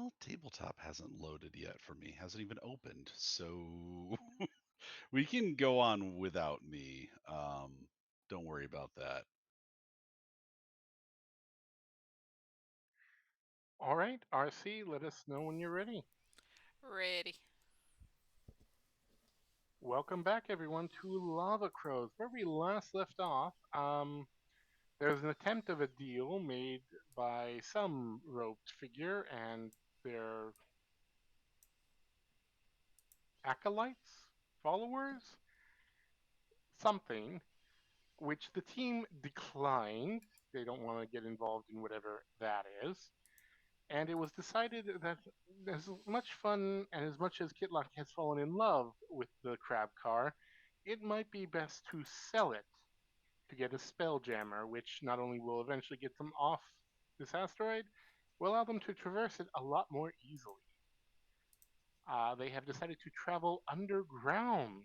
Well, tabletop hasn't loaded yet for me, hasn't even opened, so we can go on without me. Don't worry about that. All right, RC, let us know when you're ready. Ready. Welcome back, everyone, to Lava Crows. Where we last left off, there's an attempt of a deal made by some robed figure and their acolytes, followers, something, which the team declined. They don't want to get involved in whatever that is. And it was decided that as much fun and as much as Kitlock has fallen in love with the crab car, it might be best to sell it to get a spelljammer, which not only will eventually get them off this asteroid, will allow them to traverse it a lot more easily. They have decided to travel underground,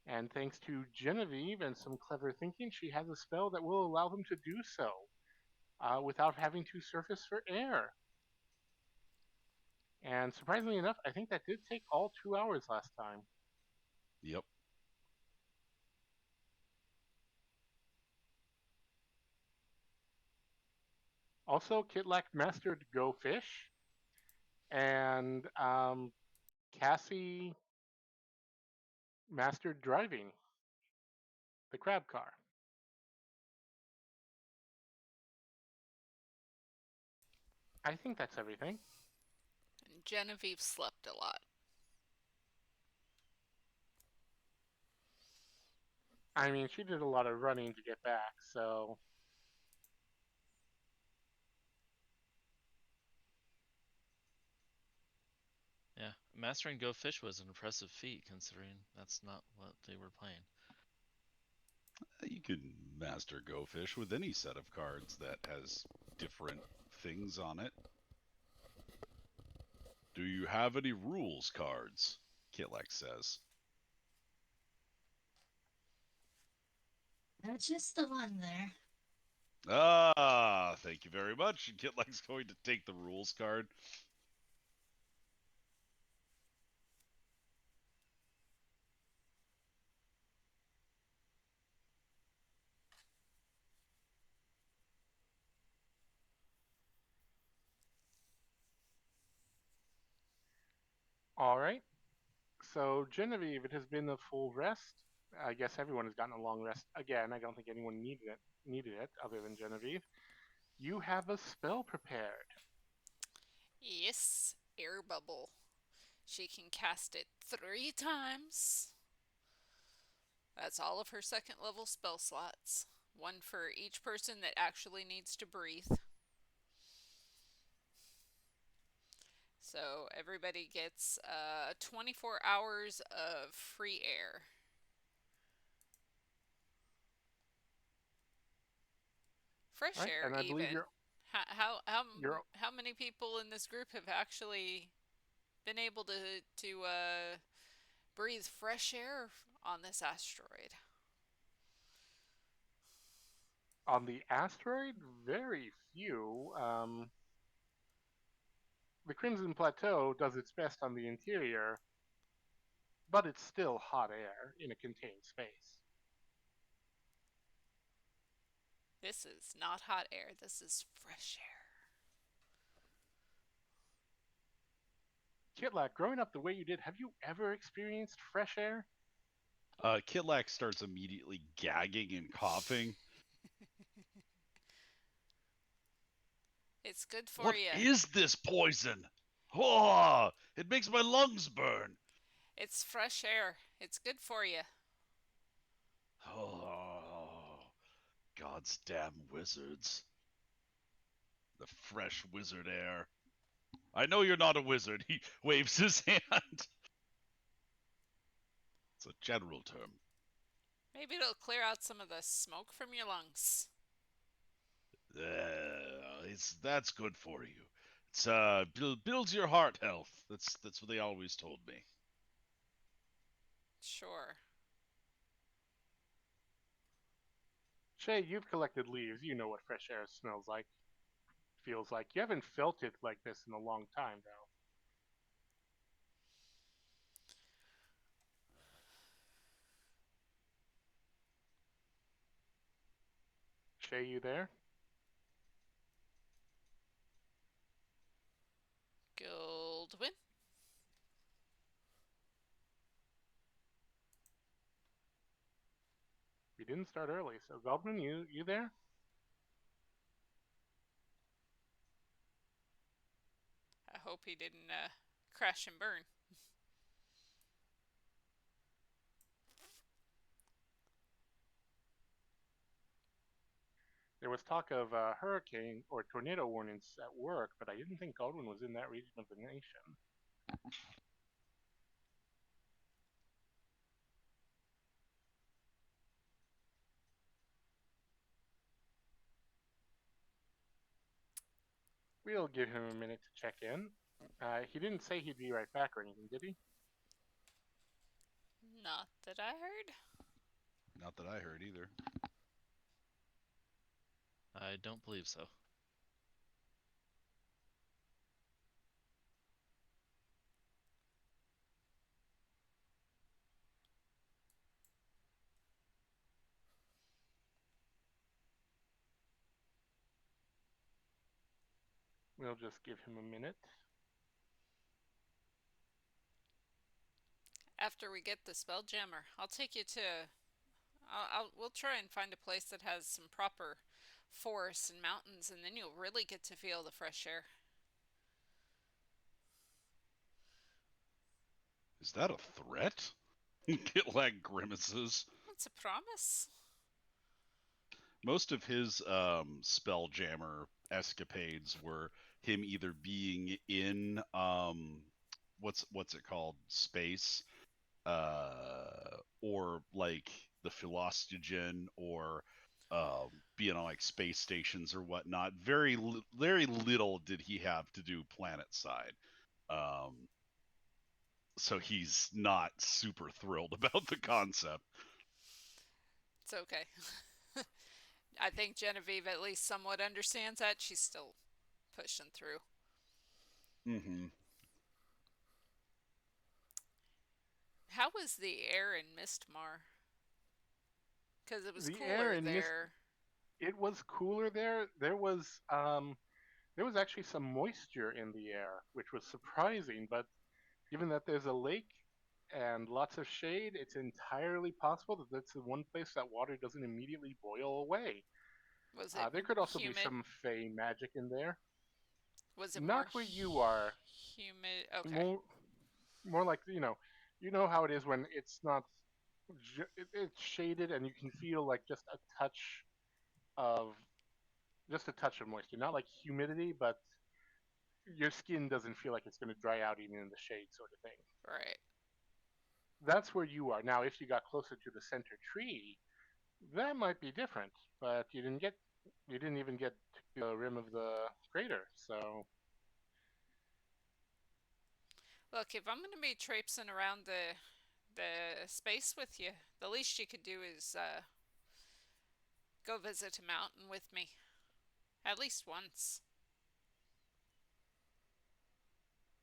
and thanks to Genevieve and some clever thinking, she has a spell that will allow them to do so without having to surface for air. And surprisingly enough, I think that did take all 2 hours last time. Yep. Also, Kitlak mastered Go Fish, and Cassie mastered driving the crab car. I think that's everything. And Genevieve slept a lot. I mean, she did a lot of running to get back, so. Yeah, mastering Go Fish was an impressive feat considering that's not what they were playing. You can master Go Fish with any set of cards that has different things on it. Do you have any rules cards? Kitlex says. Just the one there. Ah, thank you very much. Kitlex's going to take the rules card. All right. So, Genevieve, it has been a full rest. I guess everyone has gotten a long rest again. I don't think anyone needed it other than Genevieve. You have a spell prepared. Yes, air bubble. She can cast it 3 times. That's all of her second level spell slots. One for each person that actually needs to breathe. So everybody gets 24 hours of free air. All Fresh right, air, and I believe even. you're How many people in this group have actually been able to breathe fresh air on this asteroid? on the asteroid. Very few. The Crimson Plateau does its best on the interior, but it's still hot air in a contained space. This is not hot air. This is fresh air. Kitlak, growing up the way you did, have you ever experienced fresh air? Kitlax starts immediately gagging and coughing. It's good for What you. is this poison? Oh, it makes my lungs burn. It's fresh air. It's good for you. Oh, God's damn wizards. The fresh wizard air. I know you're not a wizard. He waves his hand. It's a general term. Maybe it'll clear out some of the smoke from your lungs. That's good for you. It's builds your heart health. That's what they always told me. Sure. Shay, you've collected leaves. You know what fresh air smells like. feels like. You haven't felt it like this in a long time, though. Shay, you there? Goldwyn? We didn't start early, so Goldman, you there? I hope he didn't crash and burn. There was talk of hurricane or tornado warnings at work, but I didn't think Goldwyn was in that region of the nation. We'll give him a minute to check in. He didn't say he'd be right back or anything, did he? Not that I heard. Not that I heard either. I don't believe so. We'll just give him a minute. After we get the Spelljammer, I'll take you to. We'll try and find a place that has some proper forests and mountains, and then you'll really get to feel the fresh air. Is that a threat? Kitlac grimaces. It's a promise. Most of his Spelljammer escapades were him either being in what's it called, space, or like the Philostogen, or being on like space stations or whatnot. Very little did he have to do planet side. So he's not super thrilled about the concept. It's okay. I think Genevieve at least somewhat understands that. She's still pushing through. Mm-hmm. How was the air in Mistmar? Because it was The cooler air in there. It was cooler there. There was actually some moisture in the air, which was surprising. But given that there's a lake and lots of shade, it's entirely possible that that's the one place that water doesn't immediately boil away. Was it There could also humid? be some fey magic in there. Was it Not more where you are. humid? Okay. More like you know how it is when it's not. It's shaded and you can feel like just a touch of moisture, not like humidity, but your skin doesn't feel like it's going to dry out even in the shade, sort of thing. Right. That's where you are now. If you got closer to the center tree, that might be different. But you didn't even get to the rim of the crater. So Look, if I'm going to be traipsing around the space with you, the least you could do is go visit a mountain with me. At least once.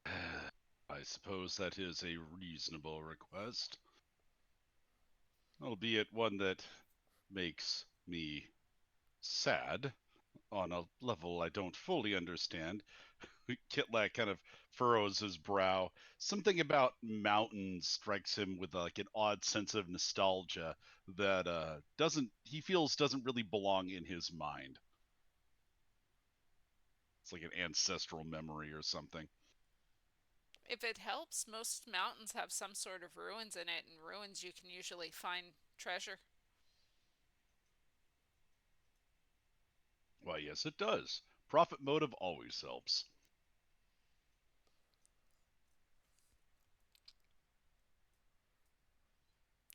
I suppose that is a reasonable request, albeit one that makes me sad on a level I don't fully understand. Kitlac kind of furrows his brow. Something about mountains strikes him with like an odd sense of nostalgia that doesn't really belong in his mind. It's like an ancestral memory or something. If it helps, most mountains have some sort of ruins in it, and ruins you can usually find treasure. Why, yes, it does. Profit motive always helps.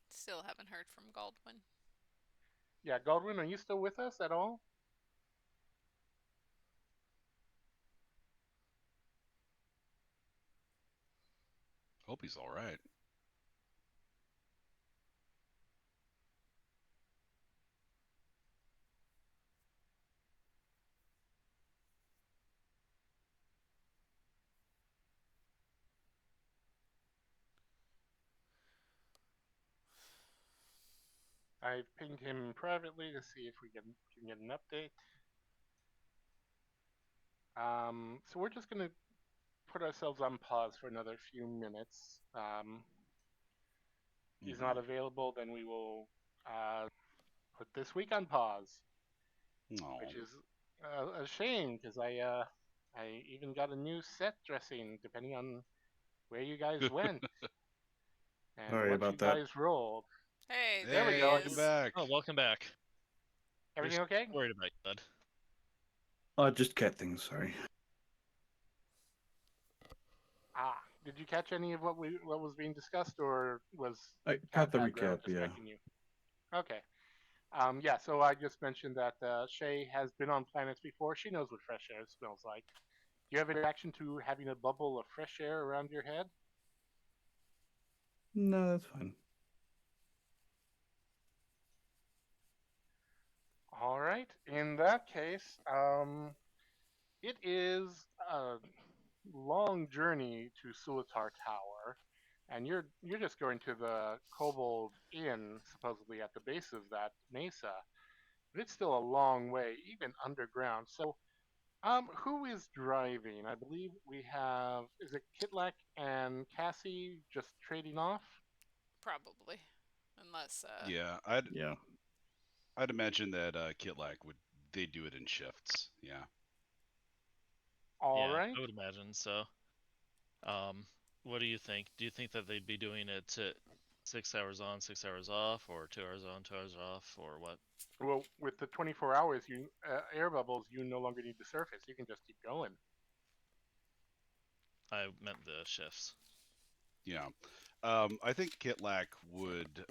Still haven't heard from Goldwyn. yeah, Godwin, are you still with us at all? Hope he's all right. I've pinged him privately to see if we can get an update. So we're just going to put ourselves on pause for another few minutes. If he's not available, then we will put this week on pause, No. which is a shame because I even got a new set dressing depending on where you guys went and Sorry what about you that. guys rolled. Hey, There we he go. Welcome is. back. Oh, welcome back. Everything We're okay? worried about you, bud. Just cat things. Sorry. Did you catch any of what was being discussed, or was I Cat got the background recap. Yeah. distracting you? Okay. Yeah. So I just mentioned that Shay has been on planets before. She knows what fresh air smells like. Do you have any reaction to having a bubble of fresh air around your head? No, that's fine. All right. In that case, it is a long journey to Sulatar Tower, and you're just going to the Kobold Inn, supposedly at the base of that mesa. But it's still a long way, even underground. So, who is driving? I believe we have, is it Kitlak and Cassie just trading off? Probably. Unless, Yeah, Yeah. I'd imagine that Kitlak they do it in shifts. Yeah. All Yeah, right. I would imagine so. What do you think? Do you think that they'd be doing it 6 hours on, 6 hours off, or 2 hours on, 2 hours off, or what? Well, with the 24 hours, air bubbles, you no longer need to surface. You can just keep going. I meant the shifts. Yeah. I think Kitlak would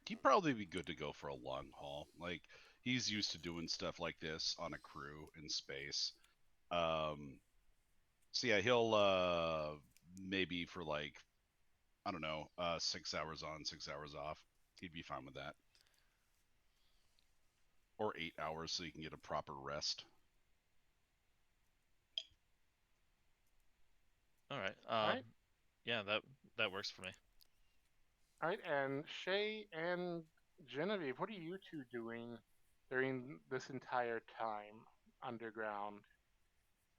he'd probably be good to go for a long haul. Like he's used to doing stuff like this on a crew in space. So yeah, he'll maybe for like I don't know, 6 hours on, 6 hours off. He'd be fine with that. Or 8 hours so you can get a proper rest. All right. All right. Yeah, that works for me. All right. And Shay and Genevieve, what are you two doing during this entire time underground?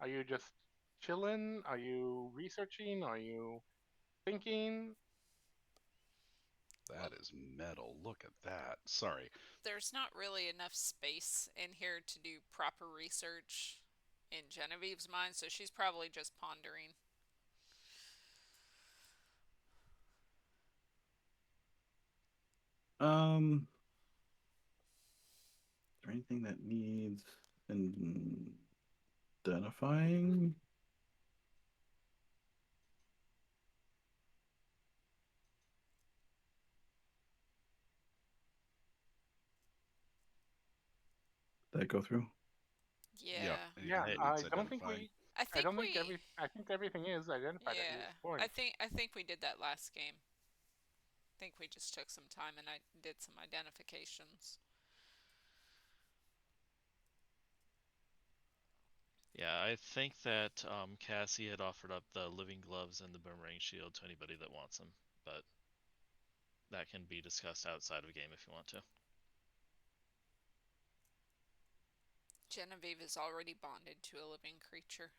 Are you just chilling? Are you researching? Are you thinking? That is metal. Look at that. Sorry. there's not really enough space in here to do proper research in Genevieve's mind, so she's probably just pondering. Is there anything that needs identifying? Did that go through? Yeah. Yeah. Anything that I needs don't think identifying. I think I think everything is identified at Yeah. this point. I think we did that last game. I think we just took some time and I did some identifications. Yeah, I think that Cassie had offered up the living gloves and the boomerang shield to anybody that wants them, but that can be discussed outside of game if you want to. Genevieve is already bonded to a living creature.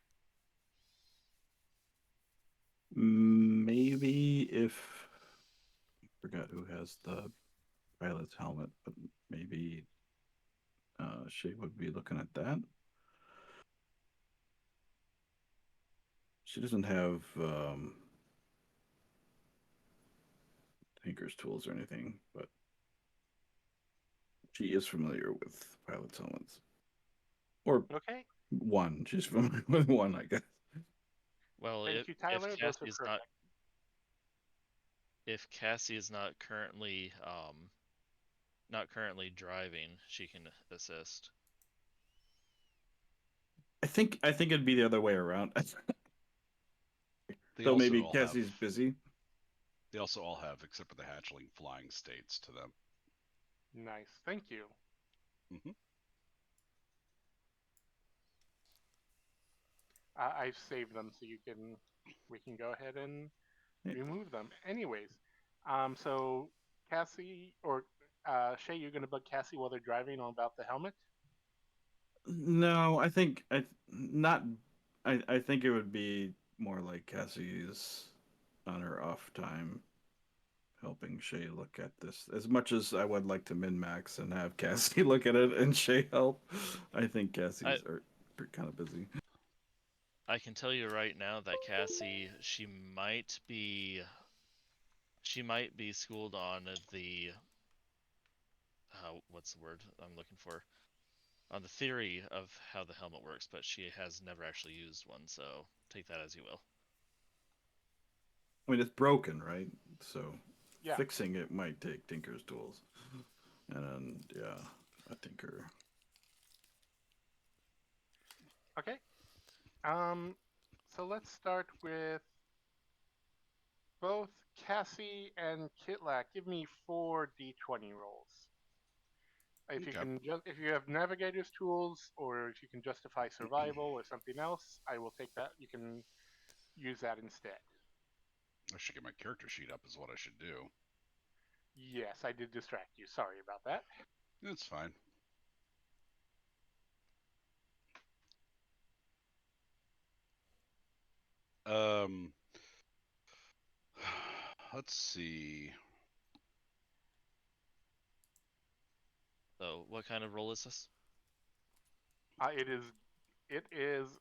Maybe if I forgot who has the pilot's helmet, but maybe Shay would be looking at that. She doesn't have Tinker's tools or anything, but she is familiar with pilot's helmets. Or Okay. one. She's familiar with one, I guess. Well, Thank you, Tyler. if Those Cassie are is perfect. not if Cassie is not currently driving, she can assist. I think it'd be the other way around. They So also maybe all Cassie's have, busy. They also all have, except for the hatchling, flying states to them. Nice. Thank you. Hmm. I've saved them so we can go ahead and Yeah. remove them. Anyways, so Cassie or Shay, you're going to bug Cassie while they're driving on about the helmet? No, I think not. I think it would be more like Cassie's on her off time helping Shay look at this. As much as I would like to min max and have Cassie look at it and Shay help, I think Cassie's are kind of busy. I can tell you right now that Cassie, she might be schooled on the what's the word I'm looking for? On the theory of how the helmet works, but she has never actually used one, so take that as you will. I mean, it's broken, right? So Yeah. fixing it might take Tinker's tools. And yeah, a Tinker. Okay. So let's start with both Cassie and Kitlak. Give me 4 d20 rolls. If you Okay. can if you have navigator's tools, or if you can justify survival or something else, I will take that. You can use that instead. I should get my character sheet up is what I should do. Yes, I did distract you. Sorry about that. It's fine. Um, let's see. So, what kind of roll is this? It is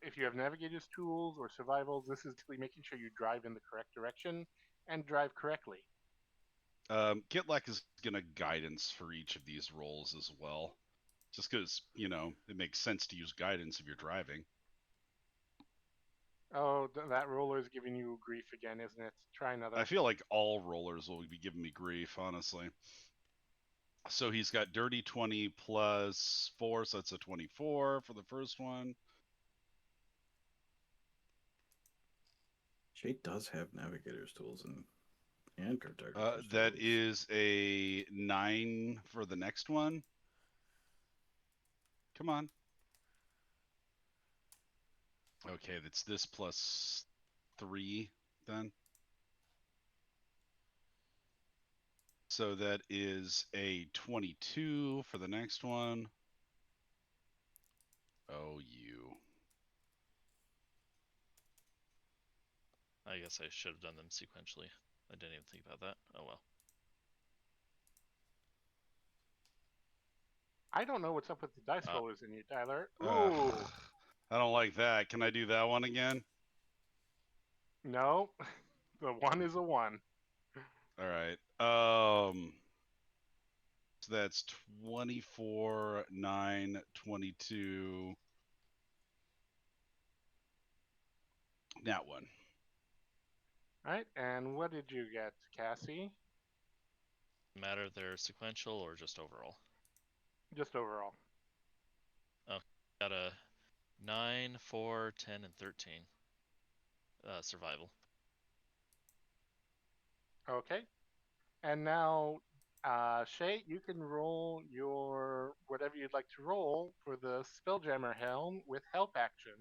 if you have navigator's tools or survivals, this is basically making sure you drive in the correct direction and drive correctly. Gitlak is gonna guidance for each of these rolls as well, just because it makes sense to use guidance if you're driving. Oh, that roller is giving you grief again, isn't it? Try another. I feel like all rollers will be giving me grief, honestly. So he's got dirty 20 plus 4, so that's a 24 for the first one. Shay does have navigator's tools and cartographer's That tools. is a 9 for the next one. Come on. Okay, that's this plus 3 then. So that is a 22 for the next one. Oh, you. I guess I should have done them sequentially. I didn't even think about that. Oh well. I don't know what's up with the dice rollers in you, Tyler. Ooh. I don't like that. Can I do that one again? No. The 1 is a 1. All right. So that's 24, 9, 22. That one. All right, and what did you get, Cassie? Matter if they're sequential or just overall. Just overall. Got a 9, 4, 10, and 13. Survival. Okay. And now, Shay, you can roll your whatever you'd like to roll for the Spelljammer Helm with help action.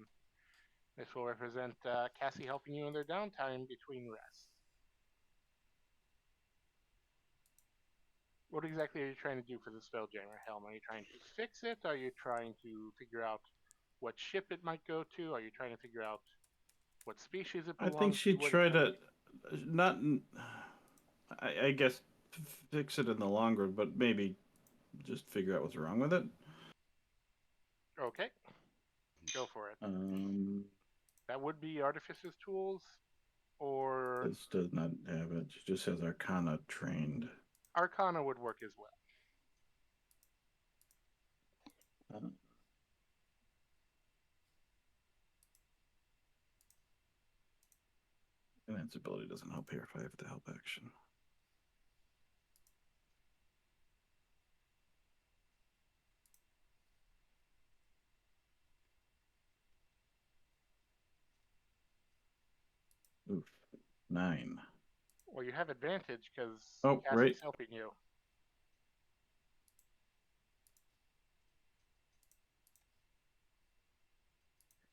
This will represent Cassie helping you in their downtime between rests. What exactly are you trying to do for the Spelljammer Helm? Are you trying to fix it? Are you trying to figure out what ship it might go to? Are you trying to figure out what species it belongs to? I think she tried to not. I guess fix it in the long run, but maybe just figure out what's wrong with it. Okay, go for it. That would be Artificer's Tools, or This does not have it. It just has Arcana trained. Arcana would work as well. Invincibility doesn't help here if I have the help action. Oof, 9. Well, you have advantage because Oh, Cassie's right. helping you.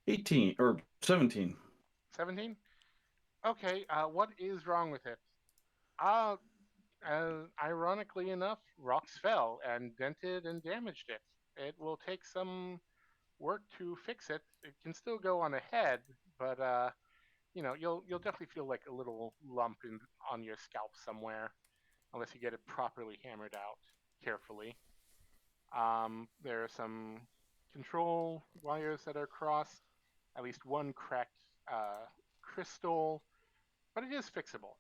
$18 or $17. 17? Okay, what is wrong with it? ironically enough, rocks fell and dented and damaged it. It will take some work to fix it. It can still go on ahead, but you'll definitely feel like a little lump on your scalp somewhere, unless you get it properly hammered out carefully. There are some control wires that are crossed, at least one cracked crystal, but it is fixable.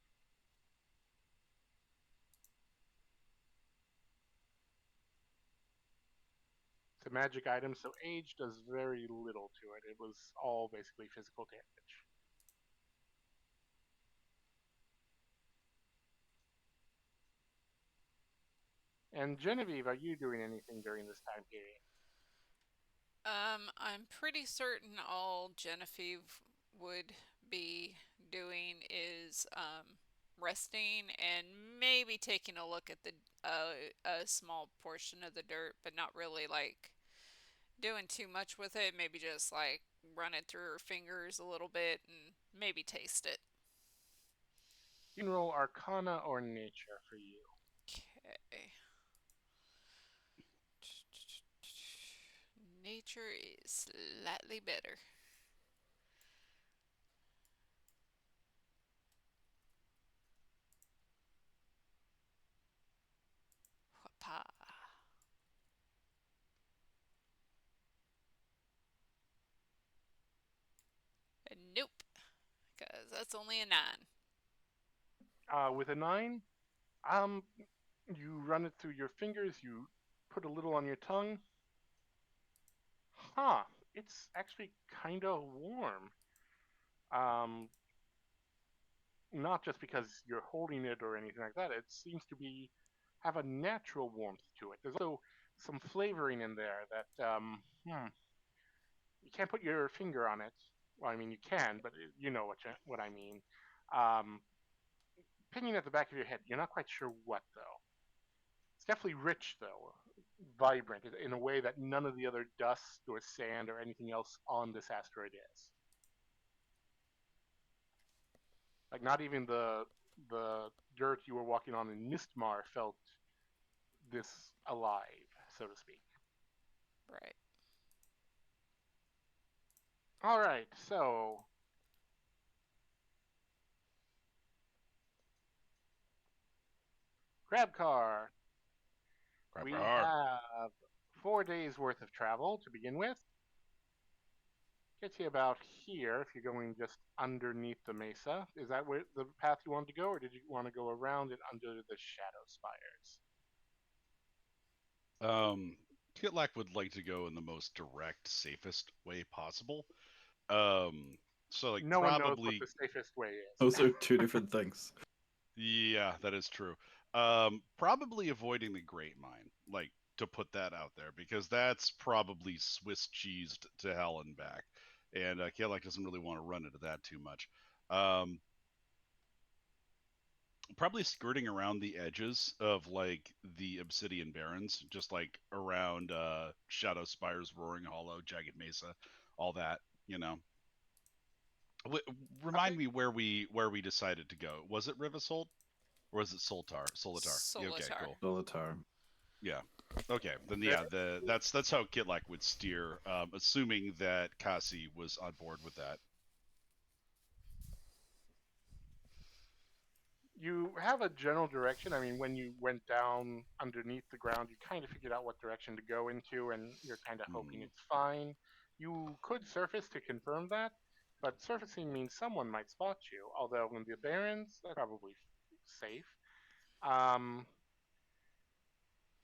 It's a magic item, so age does very little to it. It was all basically physical damage. And Genevieve, are you doing anything during this time period? I'm pretty certain all Genevieve would be doing is resting and maybe taking a look at a small portion of the dirt, but not really like doing too much with it. Maybe just like run it through her fingers a little bit and maybe taste it. You can roll Arcana or Nature for you. Okay. Nature is slightly better. Whapa. Nope, because that's only a 9. With a 9, you run it through your fingers, you put a little on your tongue. Huh, it's actually kind of warm. Not just because you're holding it or anything like that. It seems to have a natural warmth to it. There's also some flavoring in there that you can't put your finger on it. Well, I mean you can, but you know what I mean. Pinging at the back of your head, you're not quite sure what though. It's definitely rich though, vibrant in a way that none of the other dust or sand or anything else on this asteroid is. Like not even the dirt you were walking on in Mistmar felt this alive, so to speak. Right. All right, so grab car. Crap, We car. have 4 days worth of travel to begin with. Gets you about here if you're going just underneath the mesa. Is that where the path you wanted to go, or did you want to go around it under the shadow spires? Kitlak would like to go in the most direct, safest way possible. So like No one knows what probably the safest way is. Those are two different things. yeah, that is true. Probably avoiding the Great Mine, like to put that out there, because that's probably Swiss cheesed to hell and back, and Kitlak doesn't really want to run into that too much. Um, Probably skirting around the edges of like the Obsidian Barrens, just like around Shadow Spires, Roaring Hollow, Jagged Mesa, all that. You know. Remind Okay. me where we decided to go. Was it Rivasol or was it Solitar? Solitar. Yeah, okay, Solitar. cool. Solitar. Yeah. Okay. Then yeah, that's how Kitlak would steer, assuming that Kasi was on board with that. You have a general direction. I mean, when you went down underneath the ground, you kind of figured out what direction to go into, and you're kind of hoping it's fine. You could surface to confirm that, but surfacing means someone might spot you. Although in the Barrens, that's probably safe. Um,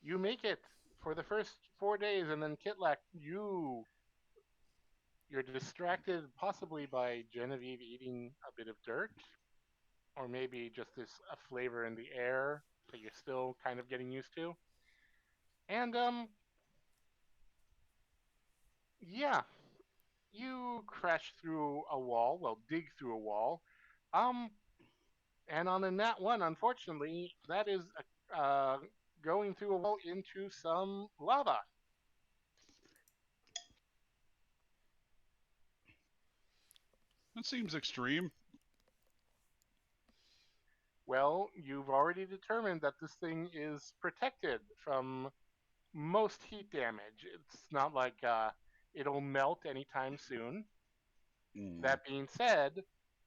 you make it for the first 4 days, and then Kitlak, you're distracted possibly by Genevieve eating a bit of dirt, or maybe just a flavor in the air that you're still kind of getting used to. And yeah, you crash through a wall, well, dig through a wall. Um, and on a nat one, unfortunately, that is going through a wall into some lava. That seems extreme. Well, you've already determined that this thing is protected from most heat damage. It's not like it'll melt anytime soon. Mm. That being said,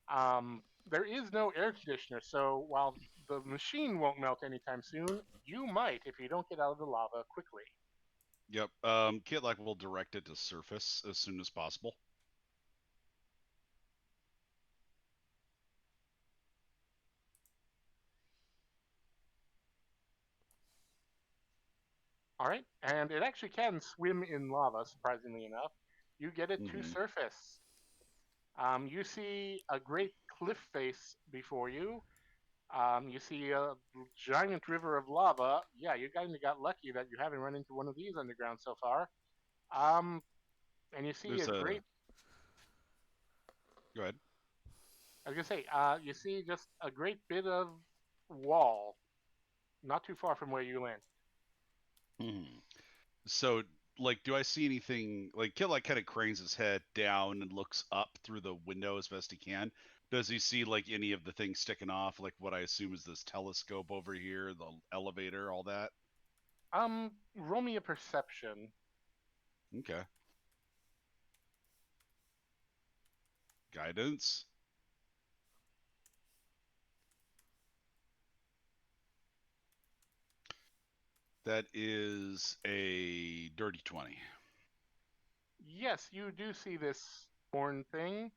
there is no air conditioner, so while the machine won't melt anytime soon, you might if you don't get out of the lava quickly. Yep. Kitlak will direct it to surface as soon as possible. All right, and it actually can swim in lava, surprisingly enough. You get it to Mhm. surface. You see a great cliff face before you. You see a giant river of lava. Yeah, you kind of got lucky that you haven't run into one of these underground so far. Um, and you see There's a a. great. Go ahead. I was gonna say, you see just a great bit of wall, not too far from where you land. Mhm. So, like, do I see anything? Like, Kitlak kind of cranes his head down and looks up through the window as best he can. Does he see like any of the things sticking off, like what I assume is this telescope over here, the elevator, all that? Roll me a perception. Okay. Guidance. That is a dirty 20. Yes, you do see this horn thing.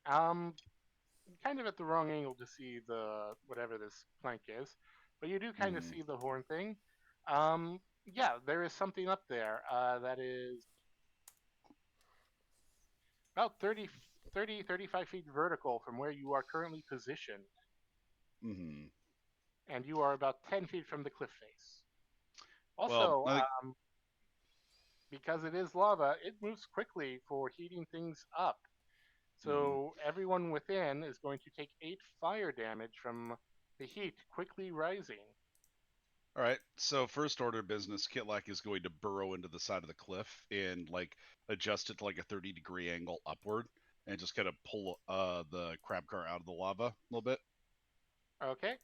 Um, kind of at the wrong angle to see the whatever this plank is, but you do kind of Mhm. see the horn thing. Yeah, there is something up there that is about 35 feet vertical from where you are currently positioned, Mhm. and you are about 10 feet from the cliff face. Well, Also, I think. because it is lava, it moves quickly for heating things up. Mhm. So everyone within is going to take 8 fire damage from the heat quickly rising. All right. So first order of business, Kitlak is going to burrow into the side of the cliff and like adjust it to like a 30-degree angle upward, and just kind of pull the crab car out of the lava a little bit. Okay.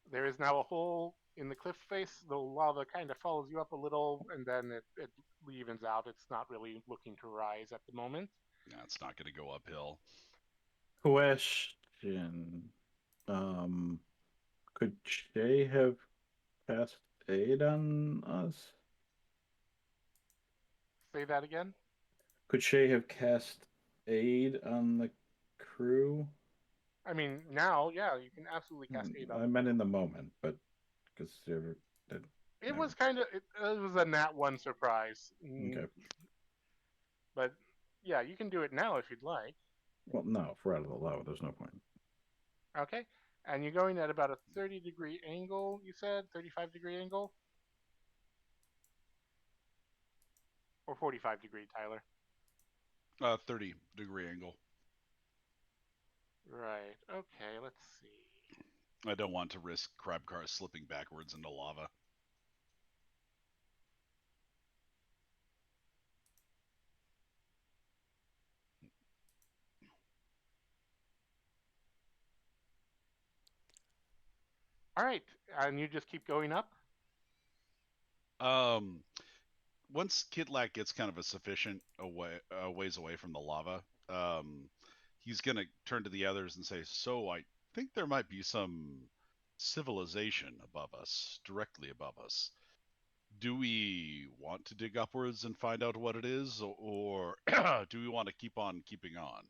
There is now a hole in the cliff face. The lava kind of follows you up a little, and then it evens out. It's not really looking to rise at the moment. Yeah, it's not going to go uphill. Question. Um, could Shay have cast aid on us? Say that again. Could Shay have cast aid on the crew? I mean, now, yeah, you can absolutely cast aid on I the meant crew. in the moment, but because that It never. was kind of it was a nat one surprise, Okay. but yeah, you can do it now if you'd like. Well, no, if we're out of the lava, there's no point. Okay, and you're going at about a 30-degree angle. You said 35-degree angle or 45-degree, Tyler. 30-degree angle. Right. Okay. Let's see. I don't want to risk crab car slipping backwards into lava. All right, and you just keep going up. Um, Once Kitlak gets kind of a sufficient ways away from the lava, he's gonna turn to the others and say, "So I think there might be some civilization above us, directly above us. Do we want to dig upwards and find out what it is, or do we want to keep on keeping on?"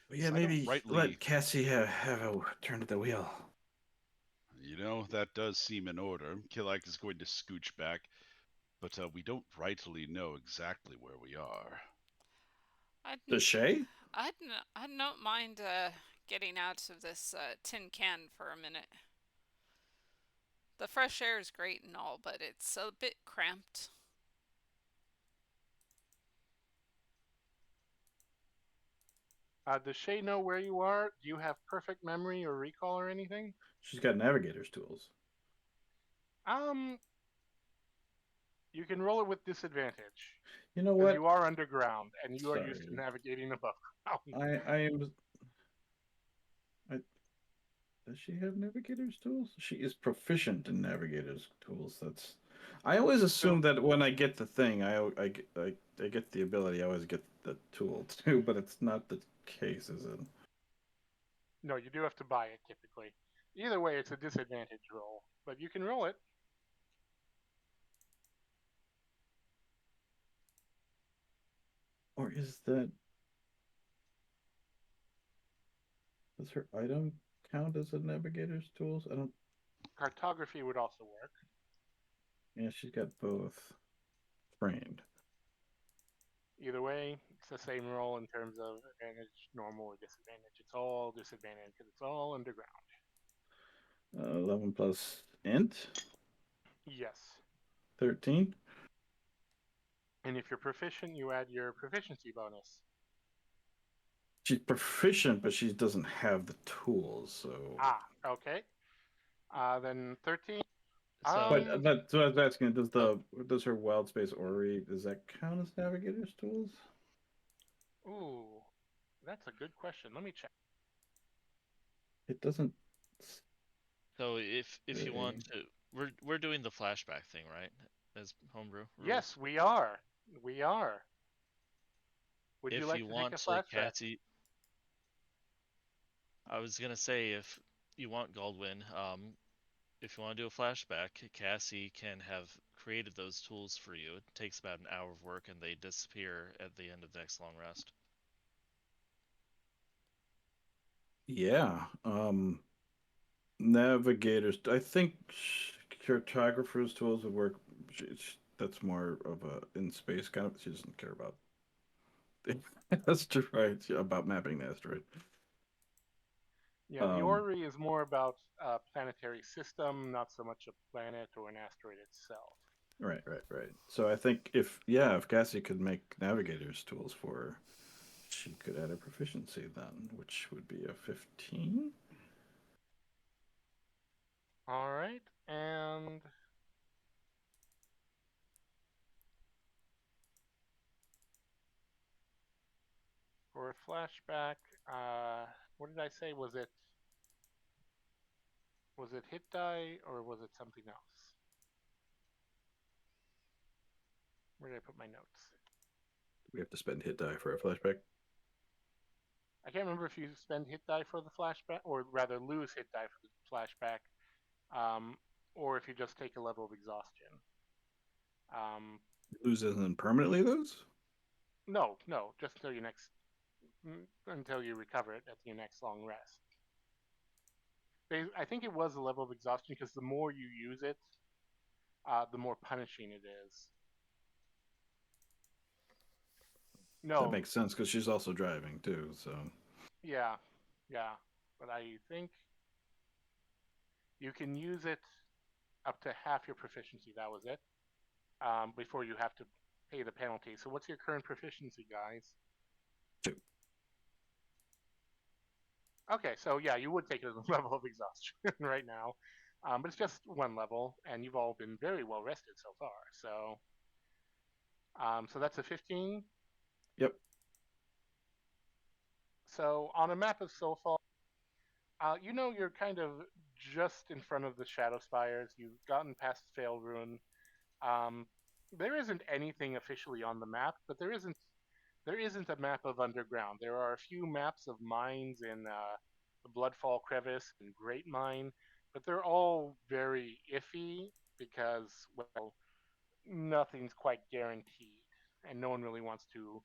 Yeah, I don't maybe rightly, let Cassie have a turn at the wheel. that does seem in order. Kitlak is going to scooch back, but we don't rightly know exactly where we are. I'd, Does Shay? I'd not mind getting out of this tin can for a minute. The fresh air is great and all, but it's a bit cramped. Does Shay know where you are? Do you have perfect memory or recall or anything? She's got navigator's tools. Um, you can roll it with disadvantage You know because what? you are underground and you are used to Sorry. navigating above ground. I am. I Does she have navigator's tools? She is proficient in navigator's tools. That's. I always assume that when I get the thing, I get the ability. I always get the tool too, but it's not the case, is it? No, you do have to buy it typically. Either way, it's a disadvantage roll, but you can roll it. Or is that? Does her item count as a navigator's tools? I don't. Cartography would also work. Yeah, she's got both trained. Either way, it's the same roll in terms of advantage, normal, or disadvantage. It's all disadvantage because it's all underground. 11 plus int, Yes. 13. And if you're proficient, you add your proficiency bonus. She's proficient, but she doesn't have the tools, so. Ah, okay. Then 13. So But so I was asking, does her wild space orrery, does that count as navigator's tools? Ooh, that's a good question. Let me check. It doesn't. so if you want say. to, we're doing the flashback thing, right? As homebrew. rules? Yes, we are. We are. Would If you like you to want take a to, flashback? Cassie, I was gonna say if you want Goldwyn, if you want to do a flashback, Cassie can have created those tools for you. It takes about an hour of work, and they disappear at the end of the next long rest. Yeah. Navigators. I think cartographer's tools would work. That's more of a in space kind of. She doesn't care about. That's true, right? Yeah, about mapping the asteroid. Yeah, the orrery is more about a planetary system, not so much a planet or an asteroid itself. Right. So I think if Cassie could make navigator's tools for her, she could add a proficiency then, which would be a 15. All right, and for a flashback, what did I say? Was it hit die or was it something else? Where did I put my notes? We have to spend hit die for a flashback. I can't remember if you spend hit die for the flashback, or rather lose hit die for the flashback, or if you just take a level of exhaustion. Lose and permanently lose? No, just until you recover it at your next long rest. I think it was a level of exhaustion because the more you use it, the more punishing it is. No, That makes sense because she's also driving too. So yeah, but I think you can use it up to half your proficiency. That was it. Before you have to pay the penalty. So what's your current proficiency, guys? 2. Okay, so yeah, you would take it as a level of exhaustion right now, but it's just one level, and you've all been very well rested so far. So that's a 15. Yep. So on a map of Soulfall, you're kind of just in front of the Shadow Spires. You've gotten past Failrune. There isn't anything officially on the map, but there isn't a map of underground. There are a few maps of mines in the Bloodfall Crevice and Great Mine, but they're all very iffy because, well, nothing's quite guaranteed, and no one really wants to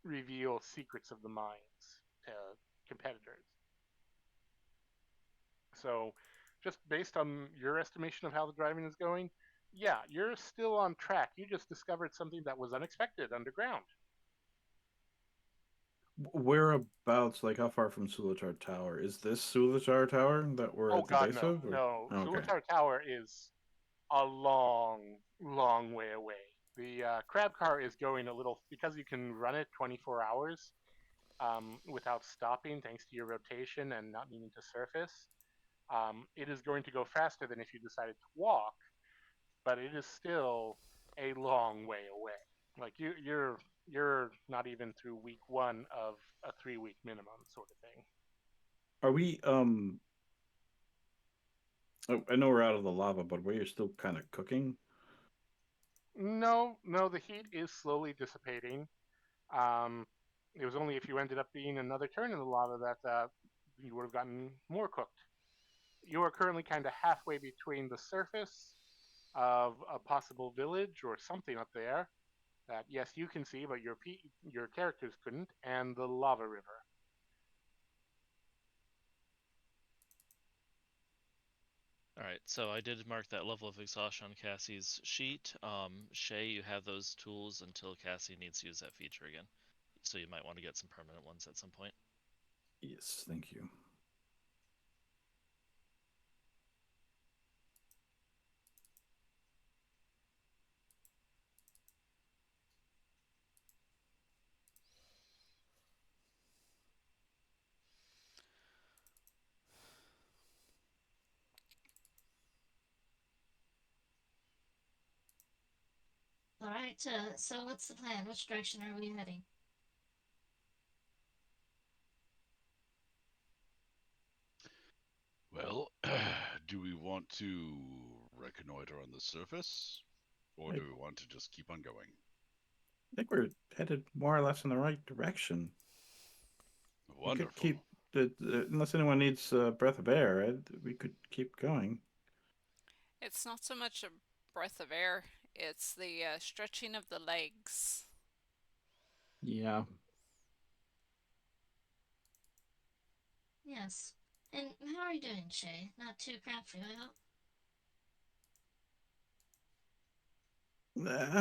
reveal secrets of the mines to competitors. So, just based on your estimation of how the driving is going, yeah, you're still on track. You just discovered something that was unexpected underground. Whereabouts? Like how far from Sulatar Tower is this Sulatar Tower that we're Oh at the God, base no, of? Or? no. Okay. Sulatar Tower is a long, long way away. The crab car is going a little because you can run it 24 hours without stopping, thanks to your rotation and not needing to surface. It is going to go faster than if you decided to walk, but it is still a long way away. Like you're not even through week 1 of a 3-week minimum sort of thing. Are we Oh, I know we're out of the lava, but we're still kind of cooking. No, the heat is slowly dissipating. Um, it was only if you ended up being another turn in the lava that you would have gotten more cooked. You are currently kind of halfway between the surface of a possible village or something up there that yes you can see, but your characters couldn't, and the lava river. All right, so I did mark that level of exhaustion on Cassie's sheet. Shay, you have those tools until Cassie needs to use that feature again. So you might want to get some permanent ones at some point. Yes, thank you. All right. So what's the plan? Which direction are we heading? Well, do we want to reconnoiter on the surface, or do we want to just keep on going? I think we're headed more or less in the right direction. We could Wonderful. keep unless anyone needs a breath of air. We could keep going. It's not so much a breath of air, it's the stretching of the legs. Yeah. Yes. And how are you doing, Shay? Not too cramped for you, I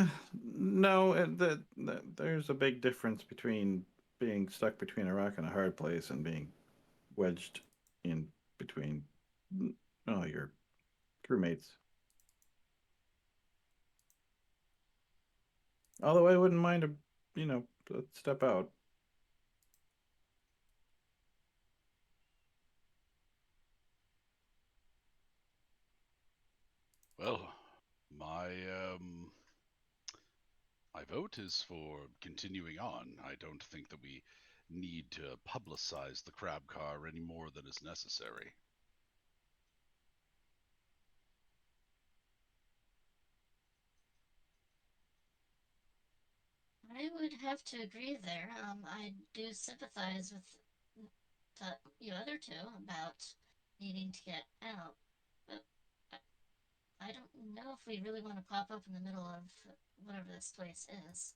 hope? No, there's a big difference between being stuck between a rock and a hard place and being wedged in between your crewmates. Although I wouldn't mind a step out. Well, my my vote is for continuing on. I don't think that we need to publicize the crab car any more than is necessary. I would have to agree there. I do sympathize with you other two about needing to get out, but I don't know if we really want to pop up in the middle of whatever this place is.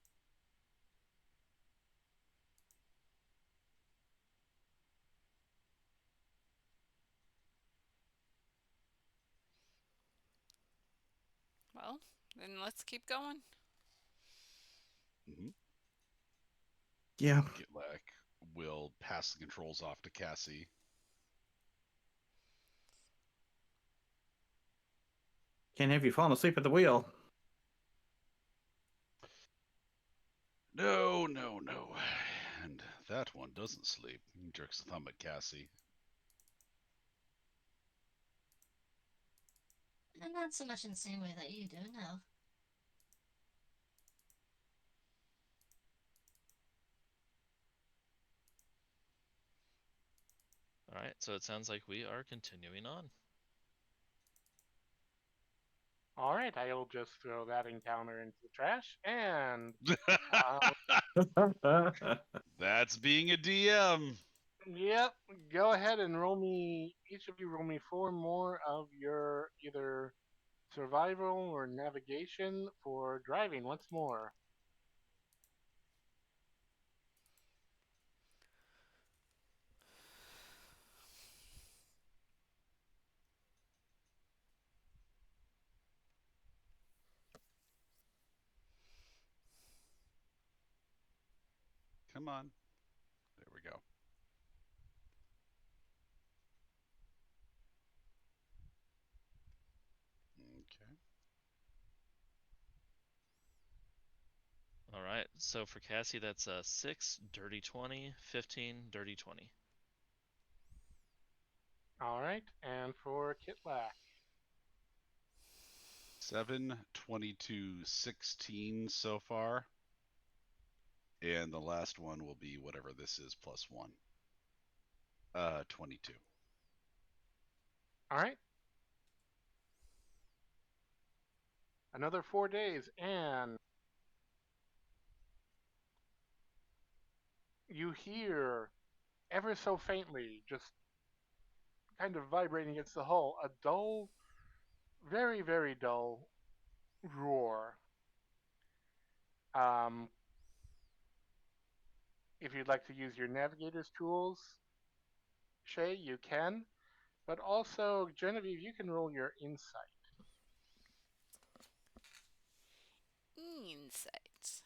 Well, then let's keep going. Mm-hmm. Yeah. Gitlak will pass the controls off to Cassie. Can't have you falling asleep at the wheel. No, no, no. And that one doesn't sleep. He jerks a thumb at Cassie. And not so much in the same way that you do, no. All right, so it sounds like we are continuing on. All right, I'll just throw that encounter into the trash, and That's being a DM. yep, go ahead and roll me. Each of you roll me 4 more of your either survival or navigation for driving once more. Come on. There we go. Okay. All right, so for Cassie, that's a 6, dirty 20, 15, dirty 20. All right, and for Kitlak. 7, 22, 16 so far. And the last one will be whatever this is plus 1. 22. All right. Another 4 days, and you hear ever so faintly, just kind of vibrating against the hull, a dull, very, very dull roar. Um, if you'd like to use your navigator's tools, Shay, you can. But also, Genevieve, you can roll your insight. Insight.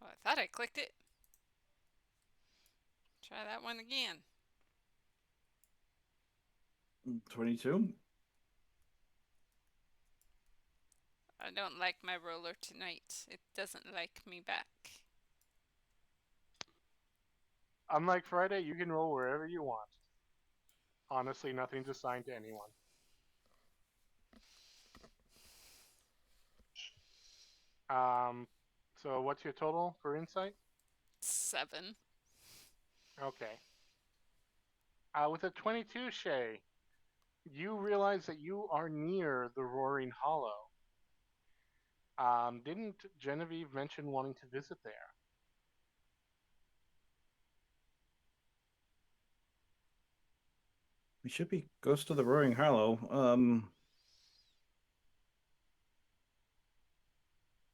Well, I thought I clicked it. Try that one again. 22. I don't like my roller tonight. It doesn't like me back. Unlike Friday, you can roll wherever you want. Honestly, nothing's assigned to anyone. So what's your total for insight? 7. Okay. With a 22, Shay, you realize that you are near the Roaring Hollow. Didn't Genevieve mention wanting to visit there? We should be Ghost of the Roaring Hollow.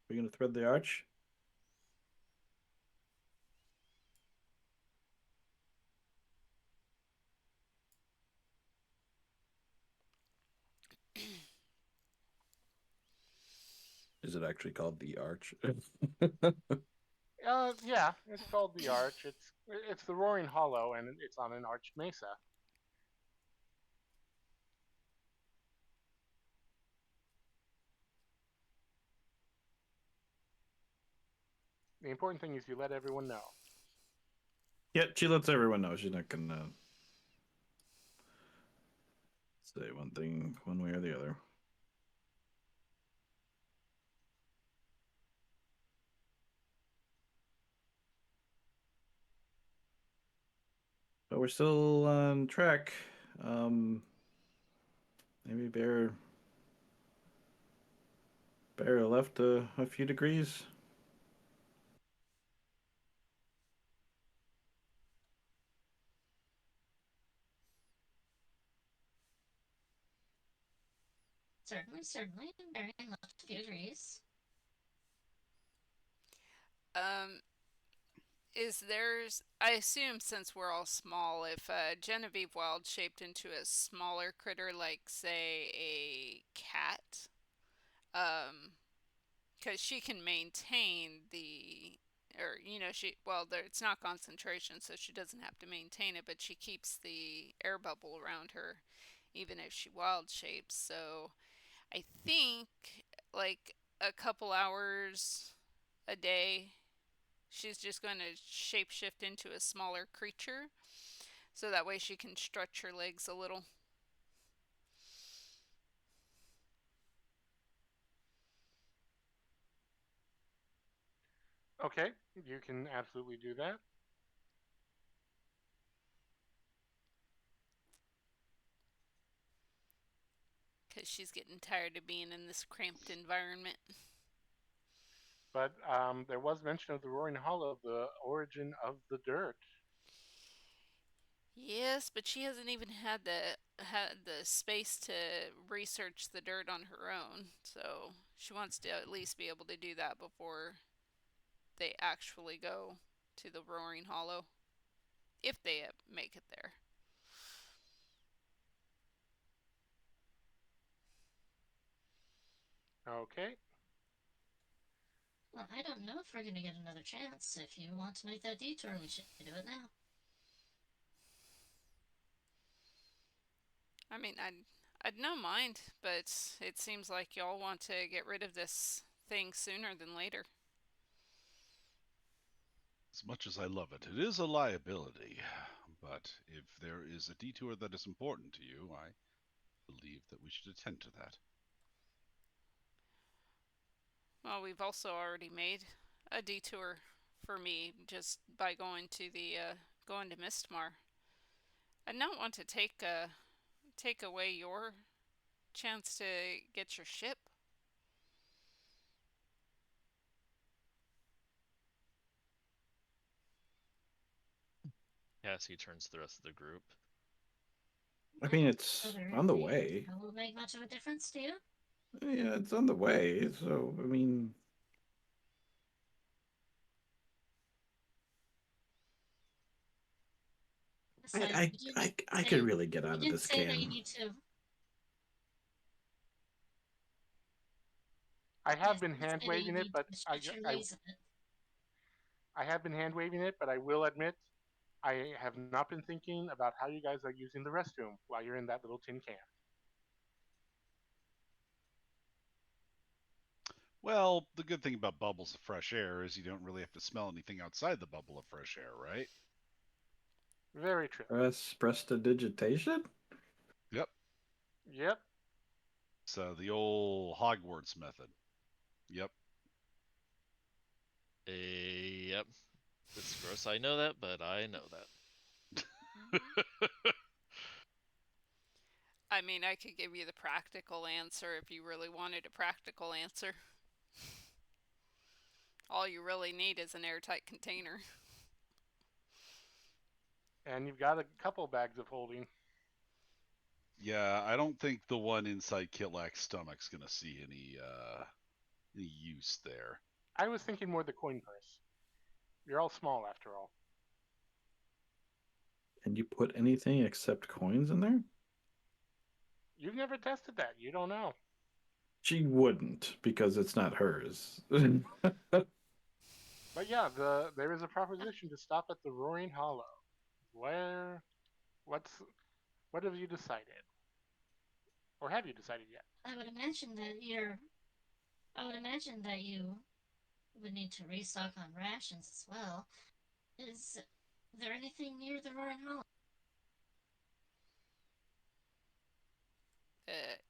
We're gonna thread the arch. Is it actually called the arch? Yeah, it's called the Arch. It's the Roaring Hollow, and it's on an arched mesa. The important thing is you let everyone know. Yeah, she lets everyone know. She's not gonna say one thing one way or the other. But we're still on track. Maybe Bear left a few degrees. Certainly. Varian left a few degrees. Is there's I assume since we're all small, if Genevieve wild shaped into a smaller critter like say a cat, because she can maintain the or it's not concentration, so she doesn't have to maintain it, but she keeps the air bubble around her even if she wild shapes. So I think like a couple hours a day she's just going to shapeshift into a smaller creature so that way she can stretch her legs a little. Okay, you can absolutely do that. Because she's getting tired of being in this cramped environment. But there was mention of the Roaring Hollow, the origin of the dirt. Yes, but she hasn't even had the space to research the dirt on her own. So she wants to at least be able to do that before they actually go to the Roaring Hollow, if they make it there. Okay. Well, I don't know if we're gonna get another chance. If you want to make that detour, we should do it now. I mean, I'd no mind, but it seems like y'all want to get rid of this thing sooner than later. As much as I love it, it is a liability. But if there is a detour that is important to you, I believe that we should attend to that. Well, we've also already made a detour for me just by going to Mistmar. I don't want to take away your chance to get your ship. Cassie turns to the rest of the group. I mean, it's on the way. That will make much of a difference to you. Yeah, it's on the way. So, I mean, Besides, I could really get out of didn't this say that you can. need to. I have been Yes, you did hand say that you waving it, need but to stretch your legs a bit. I have been hand waving it, but I will admit I have not been thinking about how you guys are using the restroom while you're in that little tin can. Well, the good thing about bubbles of fresh air is you don't really have to smell anything outside the bubble of fresh air, right? Very true. Prestidigitation? Yep. Yep. So the old Hogwarts method. Yep. Yep. It's gross, I know that, but I know that. I mean, I could give you the practical answer if you really wanted a practical answer. All you really need is an airtight container. And you've got a couple bags of holding. Yeah, I don't think the one inside Kitlak's stomach's gonna see any use there. I was thinking more the coin purse. You're all small after all. Can you put anything except coins in there? You've never tested that. You don't know. She wouldn't because it's not hers. But yeah, there is a proposition to stop at the Roaring Hollow. Where? What have you decided? Or have you decided yet? I would imagine that you're. I would imagine that you would need to restock on rations as well. Is there anything near the Roaring Hollow?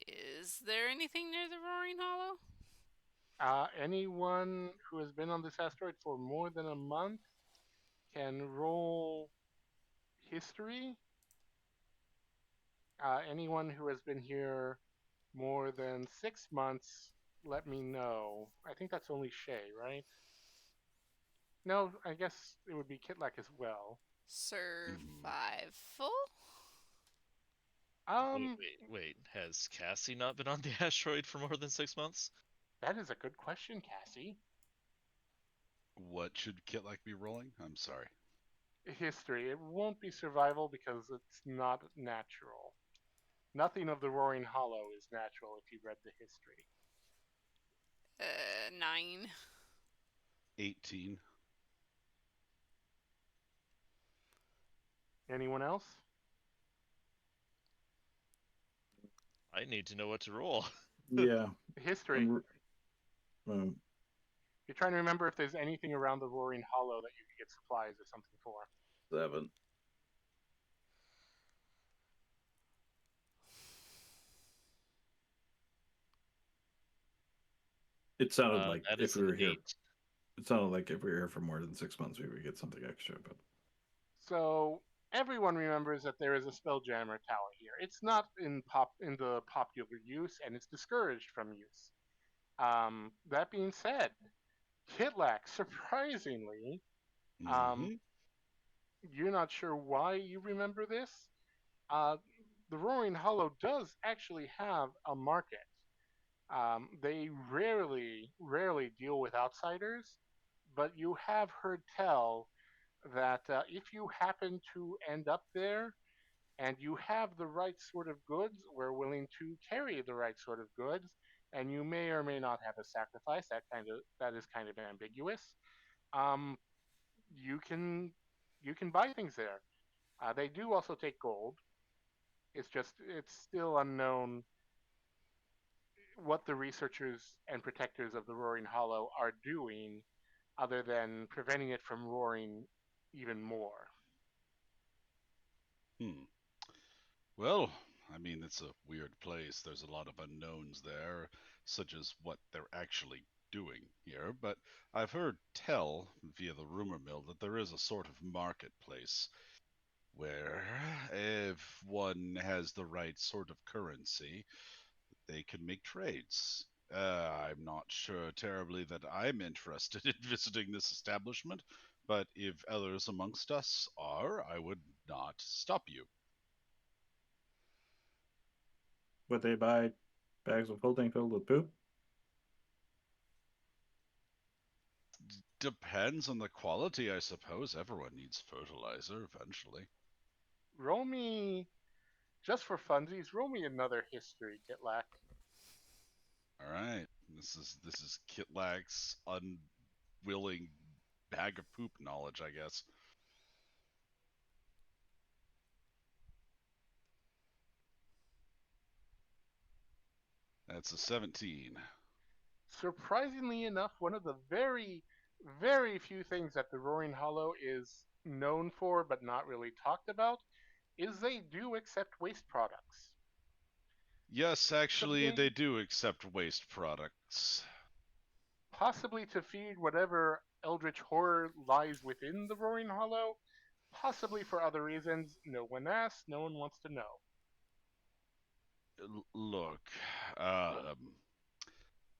Is there anything near the Roaring Hollow? Anyone who has been on this asteroid for more than a month can roll history. Anyone who has been here more than 6 months, let me know. I think that's only Shay, right? No, I guess it would be Kitlak as well. Survival? Wait. Has Cassie not been on the asteroid for more than 6 months? That is a good question, Cassie. What should Kitlak be rolling? I'm sorry. History. It won't be survival because it's not natural. Nothing of the Roaring Hollow is natural if you read the history. 9. 18. Anyone else? I need to know what to roll. Yeah. History. Um, You're trying to remember if there's anything around the Roaring Hollow that you could get supplies or something for. 7. It sounded like That if is we an were here, 8. it sounded like if we were here for more than 6 months, we would get something extra. But So everyone remembers that there is a Spelljammer Tower here. It's not in the popular use, and it's discouraged from use. That being said, Kitlak, surprisingly, Mm-hmm. you're not sure why you remember this. Uh, the Roaring Hollow does actually have a market. They rarely deal with outsiders, but you have heard tell that if you happen to end up there and you have the right sort of goods, we're willing to carry the right sort of goods, and you may or may not have a sacrifice. That is kind of ambiguous. Um, you can buy things there. They do also take gold. It's still unknown what the researchers and protectors of the Roaring Hollow are doing, other than preventing it from roaring even more. Well, I mean, it's a weird place. There's a lot of unknowns there, such as what they're actually doing here. But I've heard tell via the rumor mill that there is a sort of marketplace where if one has the right sort of currency, they can make trades. I'm not sure terribly that I'm interested in visiting this establishment, but if others amongst us are, I would not stop you. Would they buy bags of holding filled with poop? Depends on the quality, I suppose. Everyone needs fertilizer eventually. Roll me, just for funsies, roll me another history, Kitlak. All right. This is Kitlak's unwilling bag of poop knowledge, I guess. That's a 17. Surprisingly enough, one of the very, very few things that the Roaring Hollow is known for but not really talked about is they do accept waste products. Yes, actually, Something they do accept waste products. possibly to feed whatever eldritch horror lies within the Roaring Hollow, possibly for other reasons. No one asks, no one wants to know. Look, um,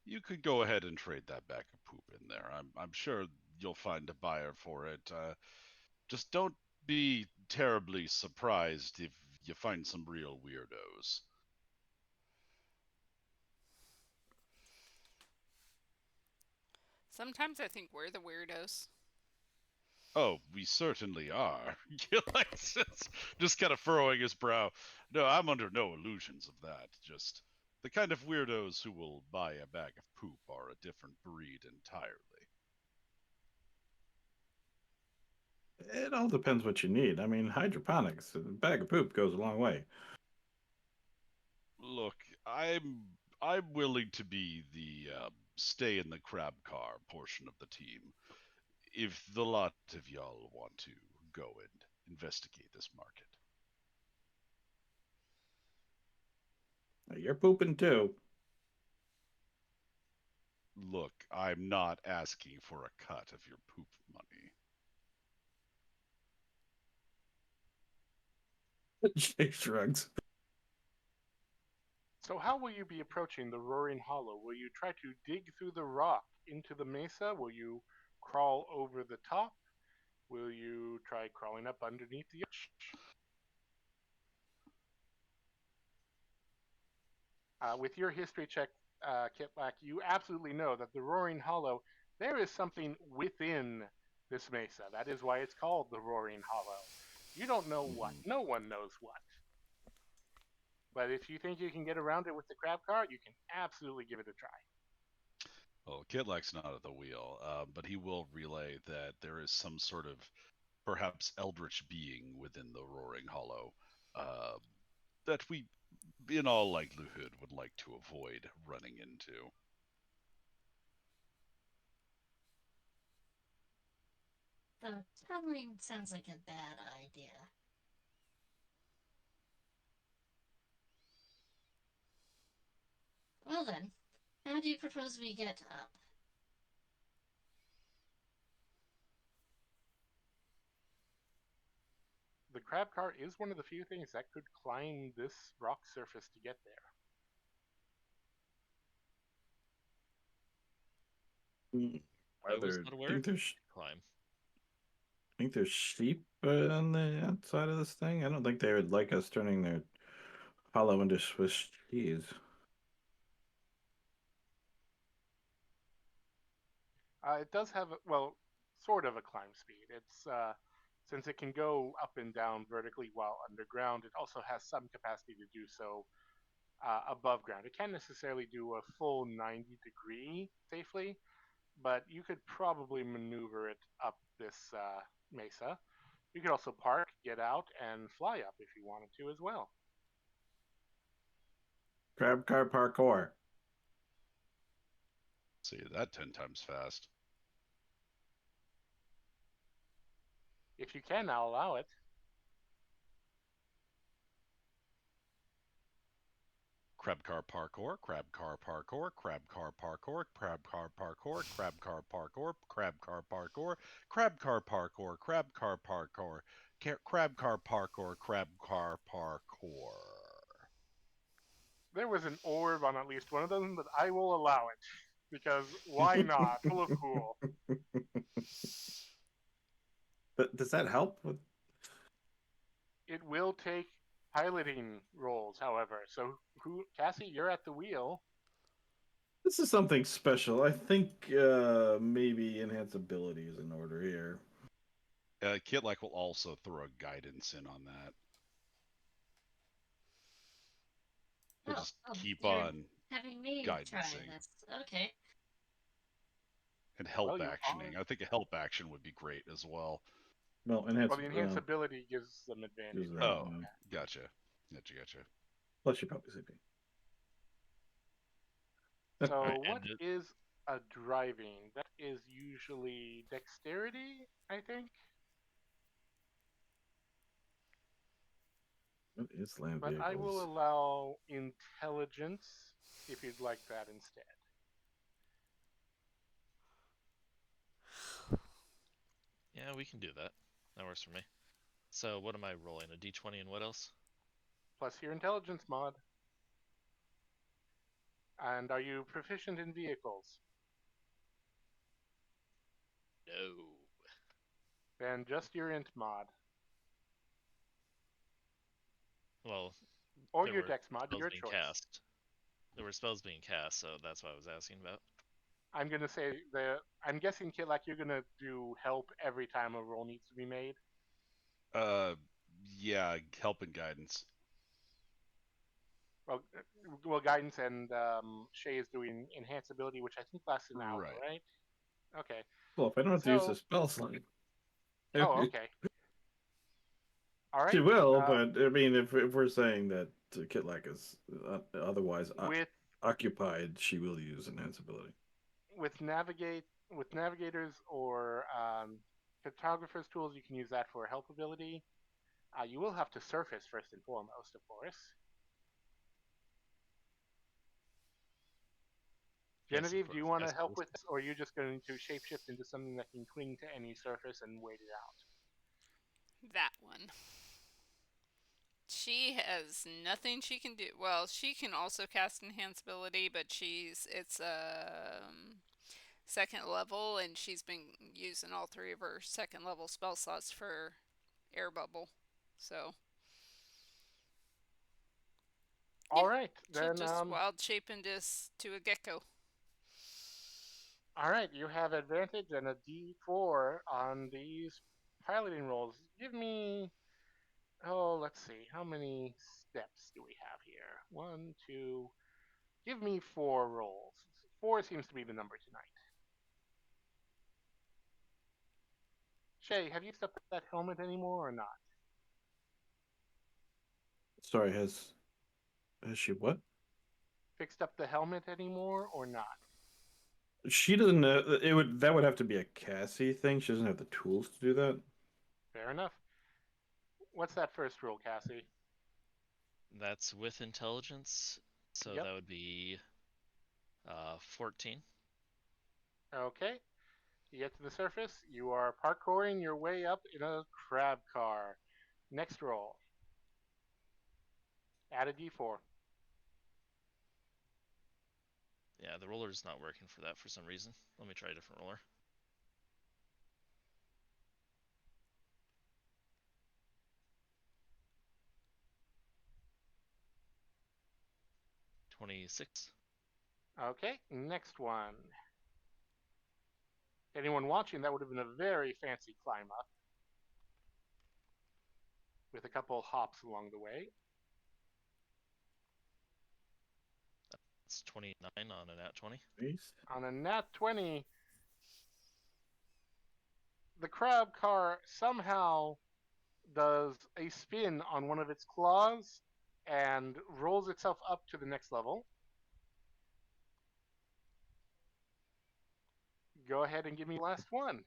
you could go ahead and trade that bag of poop in there. I'm sure you'll find a buyer for it. Just don't be terribly surprised if you find some real weirdos. Sometimes I think we're the weirdos. Oh, we certainly are. Gillies just kind of furrowing his brow. No, I'm under no illusions of that. Just the kind of weirdos who will buy a bag of poop are a different breed entirely. It all depends what you need. I mean, hydroponics, a bag of poop goes a long way. Look, I'm willing to be the stay in the crab car portion of the team if the lot of y'all want to go and investigate this market. You're pooping too. Look, I'm not asking for a cut of your poop money. Shay shrugs. So, how will you be approaching the Roaring Hollow? Will you try to dig through the rock into the mesa? Will you crawl over the top? Will you try crawling up underneath the edge? With your history check, Kitlak, you absolutely know that the Roaring Hollow, there is something within this mesa. That is why it's called the Roaring Hollow. You don't know what. No one knows what. But if you think you can get around it with the crab car, you can absolutely give it a try. Well, Kitlak's not at the wheel, but he will relay that there is some sort of perhaps eldritch being within the Roaring Hollow that we, in all likelihood, would like to avoid running into. The tunneling sounds like a bad idea. Well then, how do you propose we get up? The crab car is one of the few things that could climb this rock surface to get there. I was Whether not aware think of there's climb. think there's sheep on the outside of this thing. I don't think they would like us turning their hollow into Swiss cheese. It does have, well, sort of a climb speed. It's since it can go up and down vertically while underground, it also has some capacity to do so above ground. It can't necessarily do a full 90-degree safely, but you could probably maneuver it up this mesa. You could also park, get out, and fly up if you wanted to as well. Crab car parkour. Say that 10 times fast. If you can, I'll allow it. Crab car parkour, crab car parkour, crab car parkour, crab car parkour, crab car parkour, crab car parkour, crab car parkour, crab car parkour, crab car parkour, crab car parkour. There was an orb on at least one of them, but I will allow it. Because why not? Full of cool. But does that help with? It will take piloting roles, however. So, Cassie, you're at the wheel. This is something special. I think maybe enhance ability is in order here. Kitlak will also throw a guidance in on that. We'll just keep you're on having me try guidancing. this. Okay. And help Well, you actioning. are. I think a help action would be great as well. Well, enhance. Well, the enhance ability gives them advantage. Gives them, Oh, yeah. gotcha. Plus, you're probably sleeping. So, Alright, what and is a driving? That is usually dexterity, I think. What is land But vehicles? I will allow intelligence if you'd like that instead. yeah, we can do that. That works for me. So what am I rolling? A d20 and what else? Plus your intelligence mod. And are you proficient in vehicles? No. Then just your int mod. Well, Or there your were dex mod, spells your being choice. cast. There were spells being cast, so that's what I was asking about. I'm gonna say I'm guessing, Kitlak, you're gonna do help every time a roll needs to be made. Yeah, help and guidance. Well, guidance and Shay is doing enhance ability, which I think lasts an hour, Right. right? Okay. Well, if I don't have to use So- the spell slot. Oh, okay. All right. She will, but I mean, if we're saying that Kitlak is otherwise with occupied, she will use enhance ability. with navigators or cartographers tools, you can use that for help ability. You will have to surface first and foremost, of course. Yes, of Genevieve, do you course. want to Yes, help please. with this, or are you just going to shapeshift into something that can cling to any surface and wait it out? That one. She has nothing she can do. Well, she can also cast enhance ability, but it's second level, and she's been using all three of her second level spell slots for air bubble. So All Yeah, right, she'll then. just wild shape into to a gecko. All right, you have advantage and a D4 on these piloting rolls. Give me. Oh, let's see. How many steps do we have here? 1, 2. Give me 4 rolls. 4 seems to be the number tonight. Shay, have you stepped that helmet anymore or not? Sorry, has she what? Fixed up the helmet anymore or not? She doesn't know. That would have to be a Cassie thing. She doesn't have the tools to do that. Fair enough. What's that first roll, Cassie? That's with intelligence, so Yep. that would be 14. Okay. You get to the surface. You are parkouring your way up in a crab car. Next roll. Add a d4. Yeah, the roller's not working for that for some reason. Let me try a different roller. $26. Okay, next one. Anyone watching, that would have been a very fancy climb up with a couple hops along the way. It's 29 on a nat 20. Nice. On a nat 20, the crab car somehow does a spin on one of its claws and rolls itself up to the next level. Go ahead and give me the last one.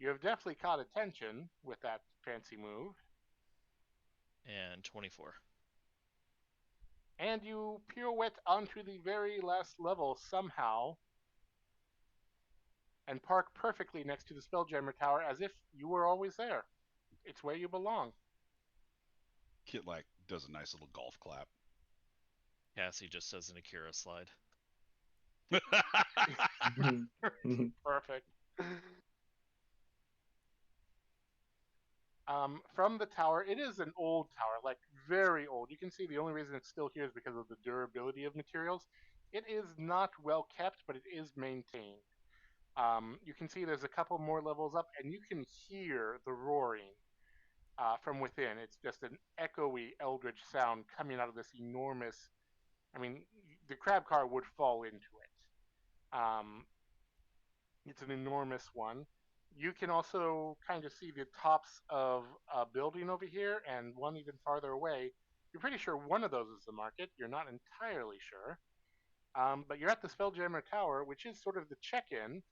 You have definitely caught attention with that fancy move. And 24. And you pirouette onto the very last level somehow and park perfectly next to the Spelljammer Tower as if you were always there. It's where you belong. Kitlak does a nice little golf clap. Cassie just does an Akira slide. Perfect. From the tower, it is an old tower, like very old. You can see the only reason it's still here is because of the durability of materials. It is not well kept, but it is maintained. You can see there's a couple more levels up, and you can hear the roaring from within. It's just an echoey, eldritch sound coming out of this enormous. I mean, the crab car would fall into it. It's an enormous one. You can also kind of see the tops of a building over here and one even farther away. You're pretty sure one of those is the market. You're not entirely sure. But you're at the Spelljammer Tower, which is sort of the check-in.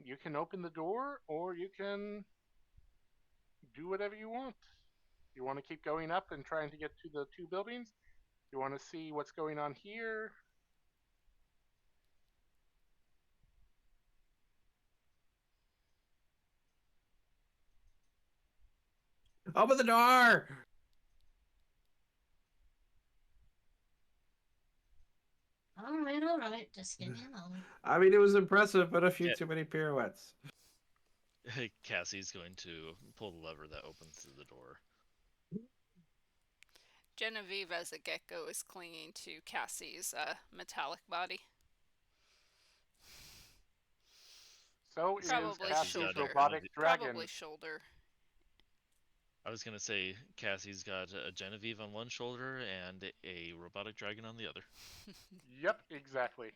You can open the door, or you can do whatever you want. You want to keep going up and trying to get to the two buildings? You want to see what's going on here? Open the door! All right. Just give me a moment. I mean, it was impressive, but a few Yeah. too many pirouettes. Cassie's going to pull the lever that opens the door. Genevieve, as a gecko, is clinging to Cassie's metallic body. So is Probably Cassie's shoulder. robotic dragon. Probably shoulder. I was gonna say Cassie's got a Genevieve on one shoulder and a robotic dragon on the other. Yep, exactly.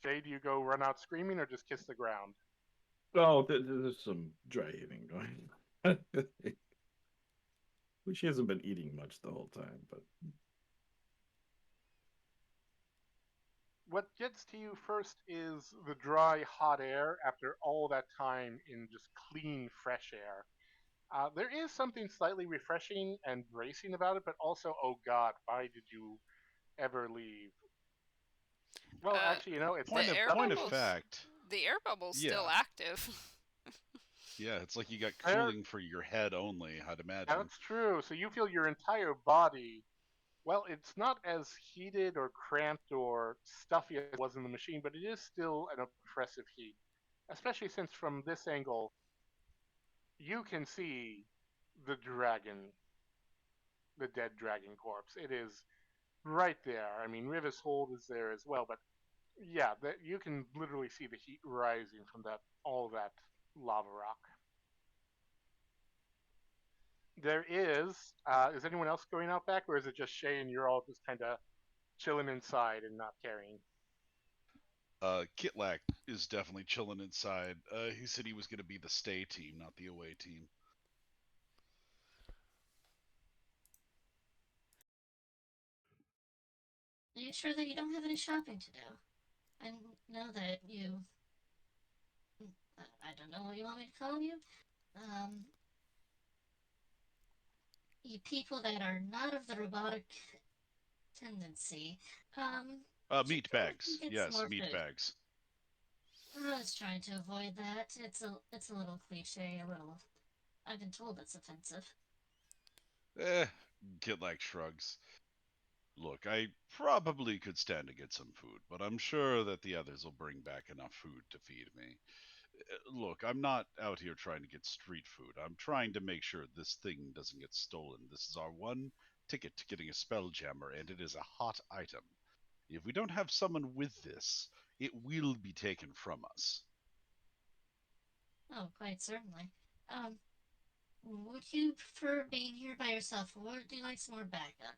Jay, do you go run out screaming or just kiss the ground? Oh, there's some dry heaving going on. She hasn't been eating much the whole time, but What gets to you first is the dry, hot air after all that time in just clean, fresh air. There is something slightly refreshing and bracing about it, but also, oh God, why did you ever leave? Well, actually, it's The air Point of bubbles- fact, The air bubble's still Yeah. active. yeah, it's like you got Fair- cooling for your head only, I'd imagine. That's true. So you feel your entire body. Well, it's not as heated or cramped or stuffy as it was in the machine, but it is still an oppressive heat. Especially since from this angle, you can see the dragon, the dead dragon corpse. It is right there. I mean, Rivis Hold is there as well, but yeah, you can literally see the heat rising from all that lava rock. There is anyone else going out back, or is it just Shay and you're all just kind of chilling inside and not caring? Kitlak is definitely chilling inside. He said he was going to be the stay team, not the away team. Are you sure that you don't have any shopping to do? I know that you. I don't know what you want me to call you. You people that are not of the robotic tendency. Meat bags. Get some Yes, more meat food. bags. I was trying to avoid that. It's a little cliche, a little. I've been told it's offensive. Kitlak shrugs. Look, I probably could stand to get some food, but I'm sure that the others will bring back enough food to feed me. Look, I'm not out here trying to get street food. I'm trying to make sure this thing doesn't get stolen. This is our one ticket to getting a Spelljammer, and it is a hot item. If we don't have someone with this, it will be taken from us. Oh, quite certainly. Would you prefer being here by yourself, or would you like some more backup?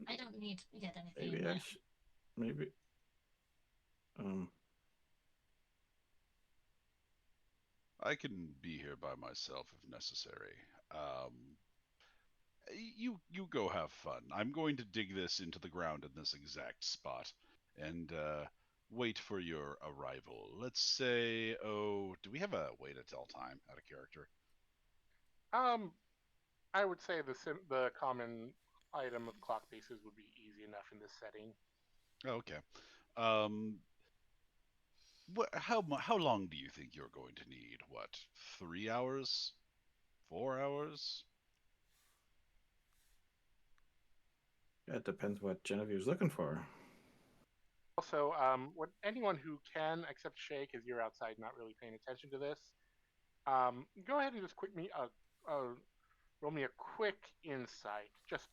I don't need to get anything. maybe now. I should. Maybe. I can be here by myself if necessary. You go have fun. I'm going to dig this into the ground in this exact spot, and wait for your arrival. Let's say, oh, do we have a way to tell time out of character? I would say the common item of clock pieces would be easy enough in this setting. Oh, okay. How long do you think you're going to need? What, 3 hours? 4 hours? It depends what Genevieve's looking for. Also, what anyone who can, except Shay, because you're outside not really paying attention to this, go ahead and just roll me a quick insight, just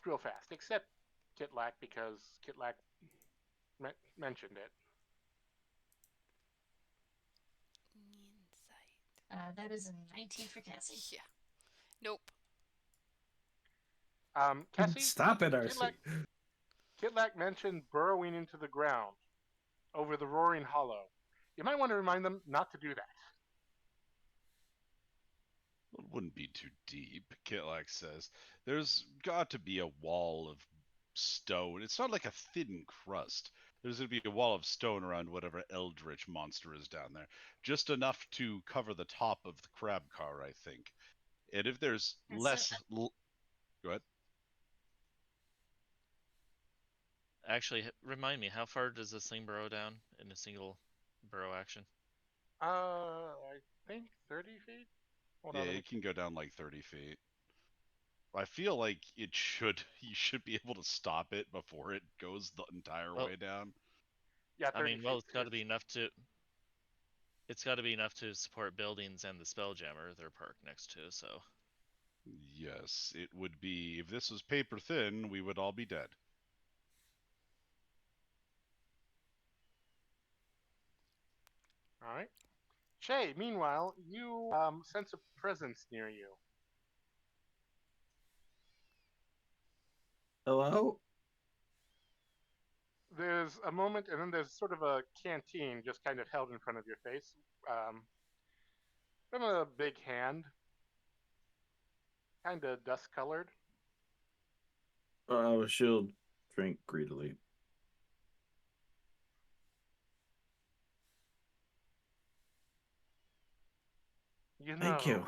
real fast, except Kitlak because Kitlak mentioned it. Insight. That is a 19 for Cassie. Yeah. Nope. Cassie, Stop it, RC. Kitlak mentioned burrowing into the ground over the roaring hollow. You might want to remind them not to do that. It wouldn't be too deep, Kitlak says. There's got to be a wall of stone. It's not like a thin crust. There's going to be a wall of stone around whatever eldritch monster is down there. Just enough to cover the top of the crab car, I think. And if there's And so- less... Go ahead. Actually, remind me, how far does this thing burrow down in a single burrow action? I think 30 feet? Hold Yeah, on, let me it can go down like 30 feet. I feel like you should be able to stop it before it goes the entire Well, way down. Yeah, I 30 mean, well, feet it's got to is- be enough to. It's got to be enough to support buildings and the Spelljammer they're parked next to. So Yes, it would be. If this was paper thin, we would all be dead. All right. Shay, meanwhile, you sense a presence near you. Hello? There's a moment, and then there's sort of a canteen just kind of held in front of your face. From a big hand, kind of dust-colored. She'll drink greedily. You know, Thank you.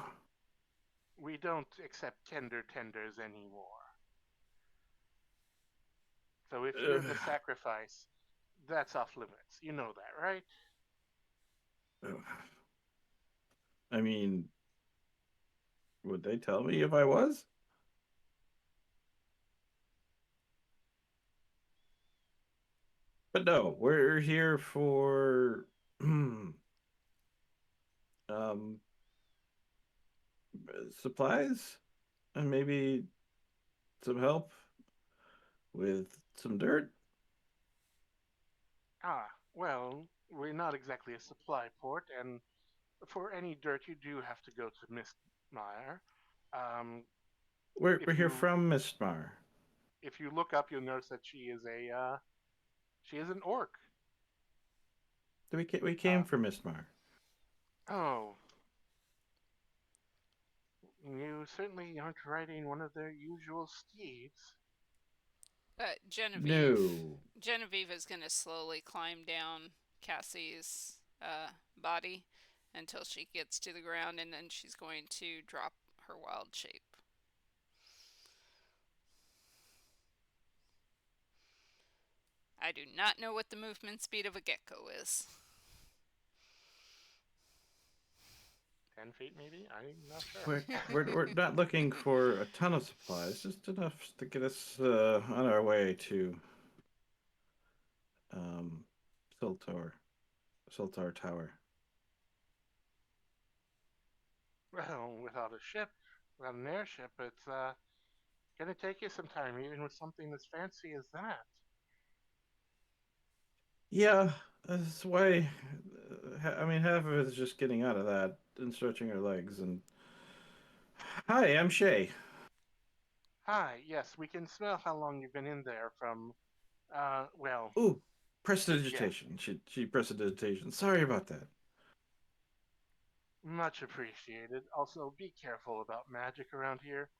we don't accept tenders anymore. So if you're the Ugh. sacrifice, that's off limits. You know that, right? I mean, would they tell me if I was? But no, we're here for supplies and maybe some help with some dirt. Ah, well, we're not exactly a supply port, and for any dirt, you do have to go to Mistmire. We're If here you- from Mistmar. If you look up, you'll notice that she is an orc. We came from Mistmar. Oh, you certainly aren't riding one of their usual steeds. Genevieve. No. Genevieve is going to slowly climb down Cassie's body until she gets to the ground, and then she's going to drop her wild shape. I do not know what the movement speed of a gecko is. 10 feet, maybe? I'm not sure. We're not looking for a ton of supplies, just enough to get us on our way to Siltar Tower. Well, without a ship, without an airship, it's gonna take you some time, even with something as fancy as that. Yeah, that's why. I mean, half of it is just getting out of that and stretching our legs. And hi, I'm Shay. Hi, yes, we can smell how long you've been in there from, well, Ooh, prestidigitation. She prestidigitation. Sorry about that. much appreciated. Also, be careful about magic around here.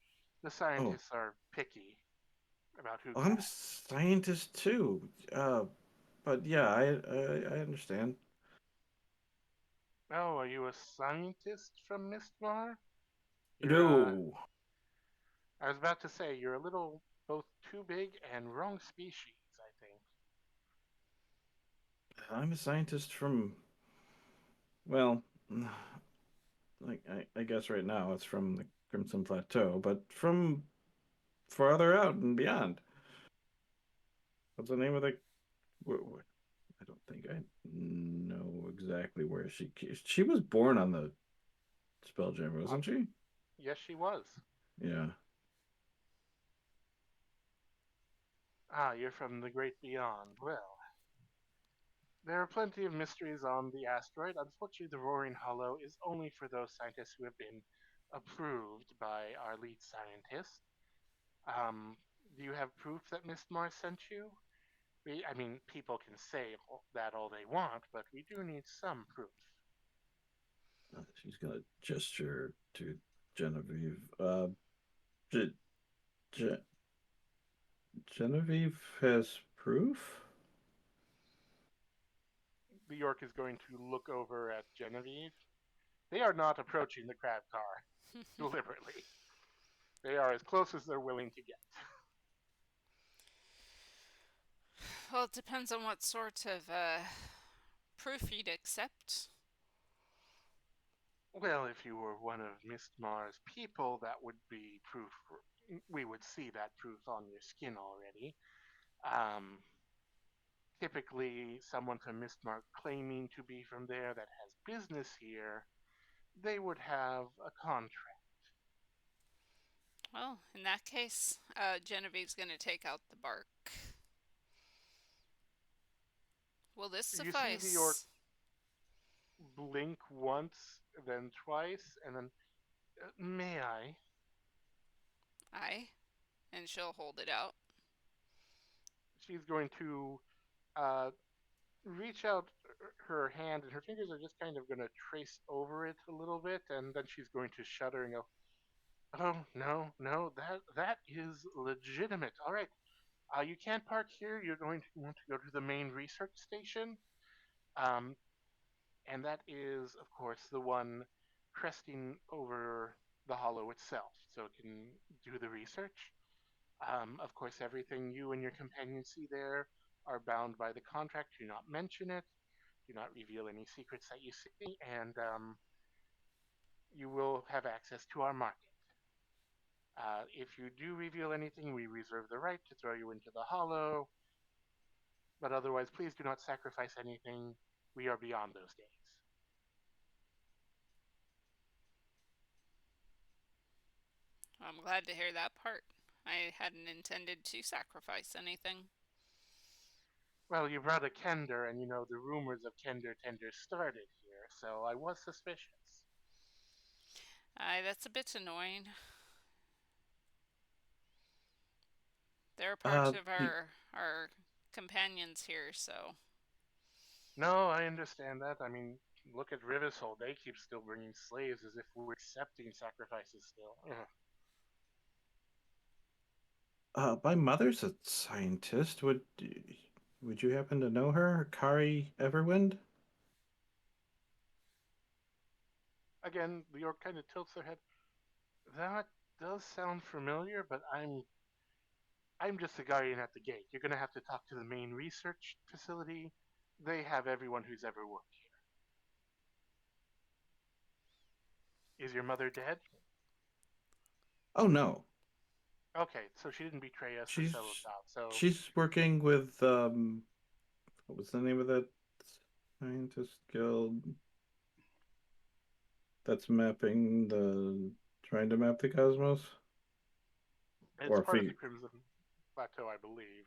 The scientists are picky about who I'm a casts. scientist too. but yeah, I understand. Oh, are you a scientist from Mistmar? No, I was about to say, you're a little both too big and wrong species, I think. I'm a scientist from, well, like I guess right now it's from the Crimson Plateau, but from farther out and beyond. What's the name of the? I don't think I know exactly where she was born on the Spelljammer, wasn't she? Yes, she was. Yeah. Ah, you're from the great beyond. Well, there are plenty of mysteries on the asteroid. Unfortunately, the Roaring Hollow is only for those scientists who have been approved by our lead scientist. Um, do you have proof that Miss Mars sent you? I mean, people can say that all they want, but we do need some proof. She's gonna gesture to Genevieve. Ge- Ge- Genevieve has proof. The York is going to look over at Genevieve. They are not approaching the crab car deliberately. They are as close as they're willing to get. Well, it depends on what sort of proof you'd accept. Well, if you were one of Mistmar's people, that would be proof. We would see that proof on your skin already. Um, Typically, someone from Mistmar claiming to be from there that has business here, they would have a contract. Well, in that case, Genevieve's going to take out the bark. Will this You see the orc suffice? blink once, then twice, and then, may I? Aye. And she'll hold it out. She's going to uh, reach out her hand, and her fingers are just kind of going to trace over it a little bit, and then she's going to shudder and go, "Oh no, no, that is legitimate. All right, you can't park here. You're going to want to go to the main research station, um, and that is, of course, the one cresting over the hollow itself, so it can do the research. Of course, everything you and your companions see there are bound by the contract. Do not mention it. Do not reveal any secrets that you see, and you will have access to our market. If you do reveal anything, we reserve the right to throw you into the hollow, but otherwise, please do not sacrifice anything. We are beyond those days. I'm glad to hear that part. I hadn't intended to sacrifice anything. Well, you brought a Kender, and you know the rumors of Kender Tender started here, so I was suspicious. Aye, that's a bit annoying. They're part of The our companions here, so No, I understand that. I mean, look at Rivishole. They keep still bringing slaves as if we're accepting sacrifices still. Ugh. my mother's a scientist. Would you happen to know her, Kari Everwind? Again, the orc kind of tilts their head. That does sound familiar, but I'm just a guardian at the gate. You're gonna have to talk to the main research facility. They have everyone who's ever worked here. Is your mother dead? Oh no, Okay, so she didn't betray us or she's sell us out. So she's working with what was the name of that scientist guild that's trying to map the cosmos? it's Or part of the fig Crimson Plateau, I believe.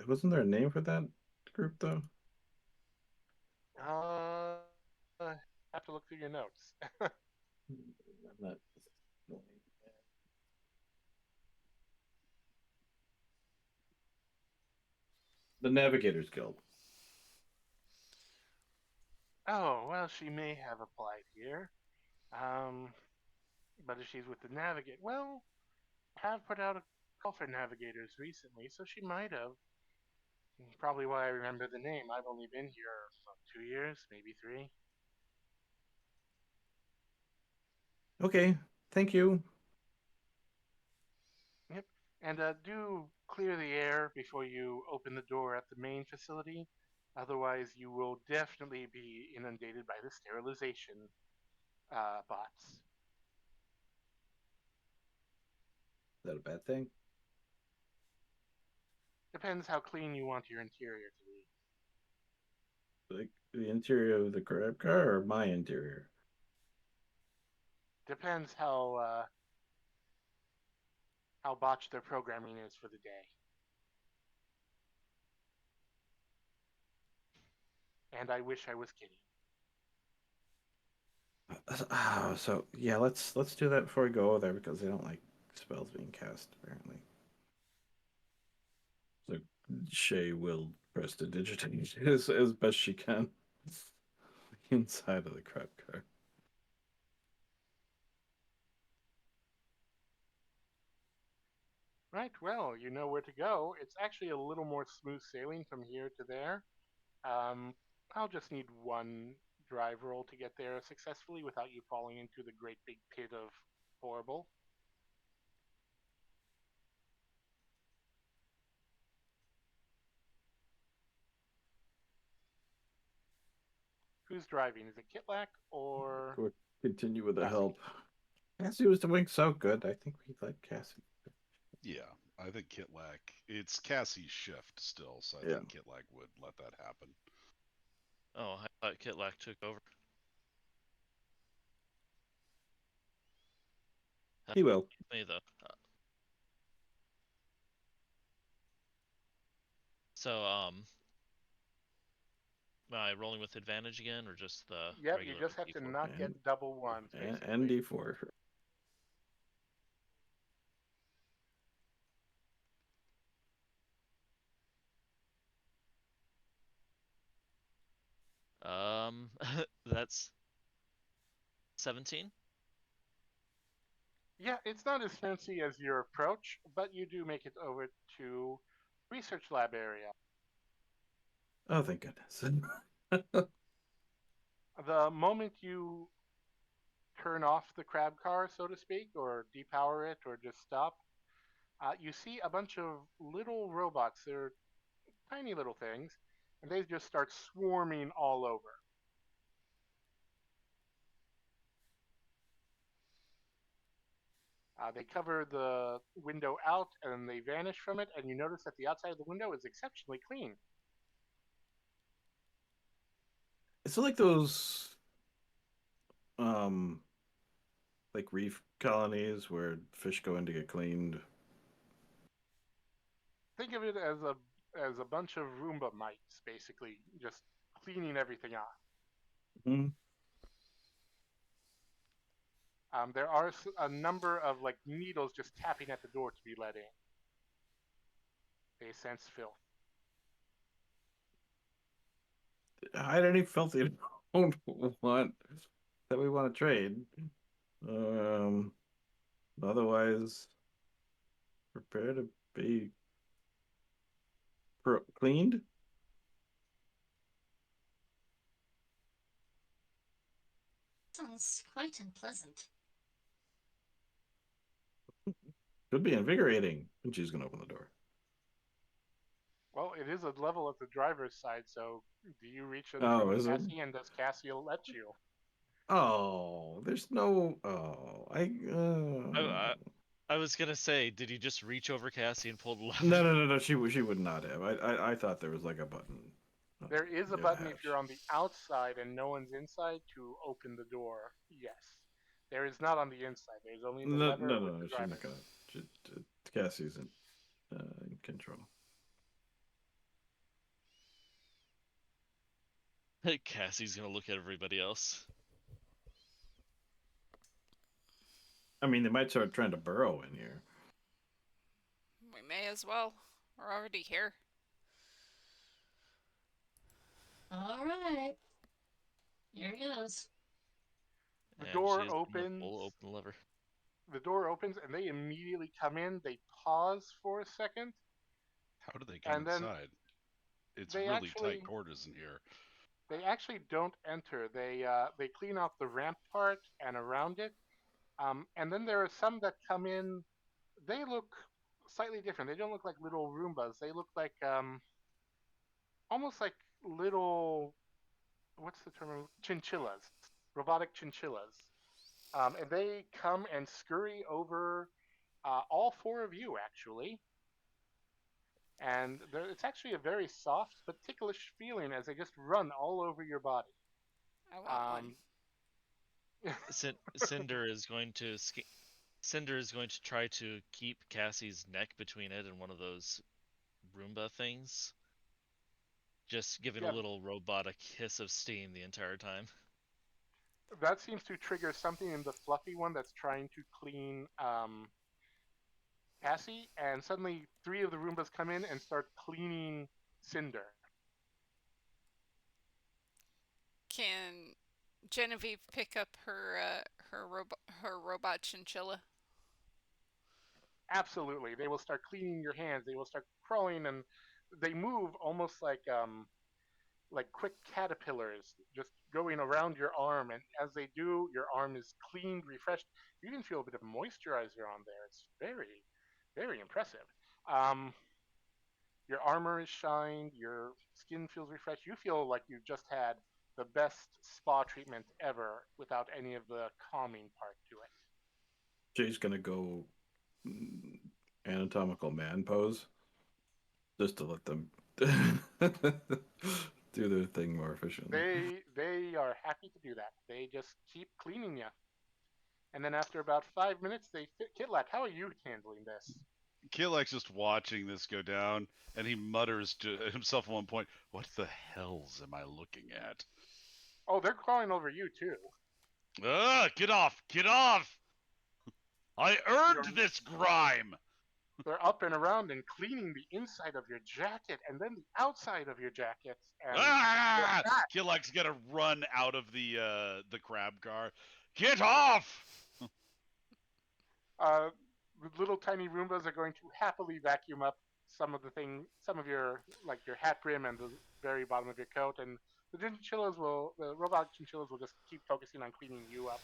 wasn't there a name for that group though? Uh, have to look through your notes. I'm not. The Navigators Guild. Oh, well, she may have applied here. Um, but if she's with the Navigate, well, I have put out a call for navigators recently, so she might have. Probably why I remember the name. I've only been here for 2 years, maybe 3. Okay, thank you. Yep. And do clear the air before you open the door at the main facility. Otherwise, you will definitely be inundated by the sterilization bots. Is that a bad thing? Depends how clean you want your interior to be. Like the interior of the crab car or my interior? Depends how botched their programming is for the day. And I wish I was kidding. So yeah, let's do that before we go there because they don't like spells being cast apparently. So Shay will prestidigitate as best she can inside of the crab car. Right, well, you know where to go. It's actually a little more smooth sailing from here to there. I'll just need one drive roll to get there successfully without you falling into the great big pit of horrible. Who's driving? Is it Kitlak or Go continue with the Cassie? help. Cassie was doing so good. I think we let Cassie. Yeah, I think Kitlak. It's Cassie's shift still, so I Yeah. think Kitlak would let that happen. Oh, I thought Kitlak took over. He will. Me though. So am I rolling with advantage again, or just the Yep, you regular just have to D4? not get And- double ones, basically. And D4. That's 17. Yeah, it's not as fancy as your approach, but you do make it over to research lab area. Oh, thank goodness. The moment you turn off the crab car, so to speak, or depower it, or just stop, you see a bunch of little robots. They're tiny little things, and they just start swarming all over. They cover the window out and they vanish from it, and you notice that the outside of the window is exceptionally clean. It's like those like reef colonies where fish go in to get cleaned. Think of it as a bunch of Roomba mites, basically, just cleaning everything off. Hmm. There are a number of like needles just tapping at the door to be let in. They sense filth. Hide any filthy don't want that we want to trade. Otherwise, prepare to be cleaned. Sounds quite unpleasant. Could be invigorating. And she's gonna open the door. Well, it is a level at the driver's side, so do you reach in Oh, front of is it? Cassie, and does Cassie let you? Oh, there's no. Oh, I was gonna say, did he just reach over Cassie and pull the lever? No. She would not have. I thought there was like a button. There is a Yeah, button if hatch. you're on the outside and no one's inside to open the door. Yes. There is not on the inside. There's only the lever with the She's driver. not gonna. Cassie's in control. Cassie's gonna look at everybody else. I mean, they might start trying to burrow in here. We may as well. We're already here. All right. Here goes. The And door she is opens. Full open lever. The door opens and they immediately come in. They pause for a second. How do they get And then- inside? It's They really actually- tight quarters in here. They actually don't enter. They clean out the ramp part and around it, and then there are some that come in. They look slightly different. They don't look like little Roombas. They look like almost like little, what's the term? Chinchillas, robotic chinchillas. And they come and scurry over all four of you, actually. And it's actually a very soft but ticklish feeling as they just run all over your body. I want one. Cinder is going to try to keep Cassie's neck between it and one of those Roomba things. Just giving Yeah. a little robotic hiss of steam the entire time. That seems to trigger something in the fluffy one that's trying to clean Cassie, and suddenly 3 of the Roombas come in and start cleaning Cinder. Can Genevieve pick up her robot chinchilla? Absolutely. They will start cleaning your hands. They will start crawling, and they move almost like quick caterpillars, just going around your arm. And as they do, your arm is cleaned, refreshed. You even feel a bit of moisturizer on there. It's very, very impressive. Your armor is shined. Your skin feels refreshed. You feel like you just had the best spa treatment ever without any of the calming part to it. Jay's gonna go anatomical man pose, just to let them do their thing more efficiently. They are happy to do that. They just keep cleaning you. And then after about 5 minutes, they fit. Kitlak, how are you handling this? Kilek's just watching this go down, and he mutters to himself at one point, "What the hells am I looking at?" Oh, they're crawling over you too. Get off! Get off! I earned You're- this grime! They're up and around and cleaning the inside of your jacket and then the outside of your jacket. And Ah! they're back. Kilek's gonna run out of the crab car. Get off! The little tiny Roombas are going to happily vacuum up some of your hat brim and the very bottom of your coat, and the robotic chinchillas will just keep focusing on cleaning you up.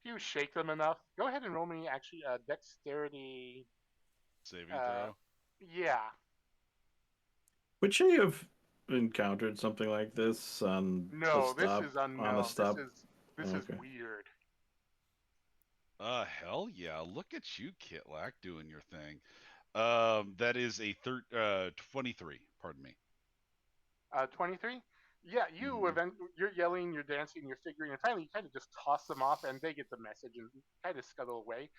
If you shake them enough, go ahead and roll me actually a dexterity. Saving throw. Yeah, Would she have encountered something like this on no, a stop? this is unknown. On a stop? This is Okay. weird. Hell yeah! Look at you, Kitlak, doing your thing. That is a 23. Pardon me. 23. Yeah, you're yelling, you're dancing, you're figuring, and finally you kind of just toss them off, and they get the message and kind of scuttle away.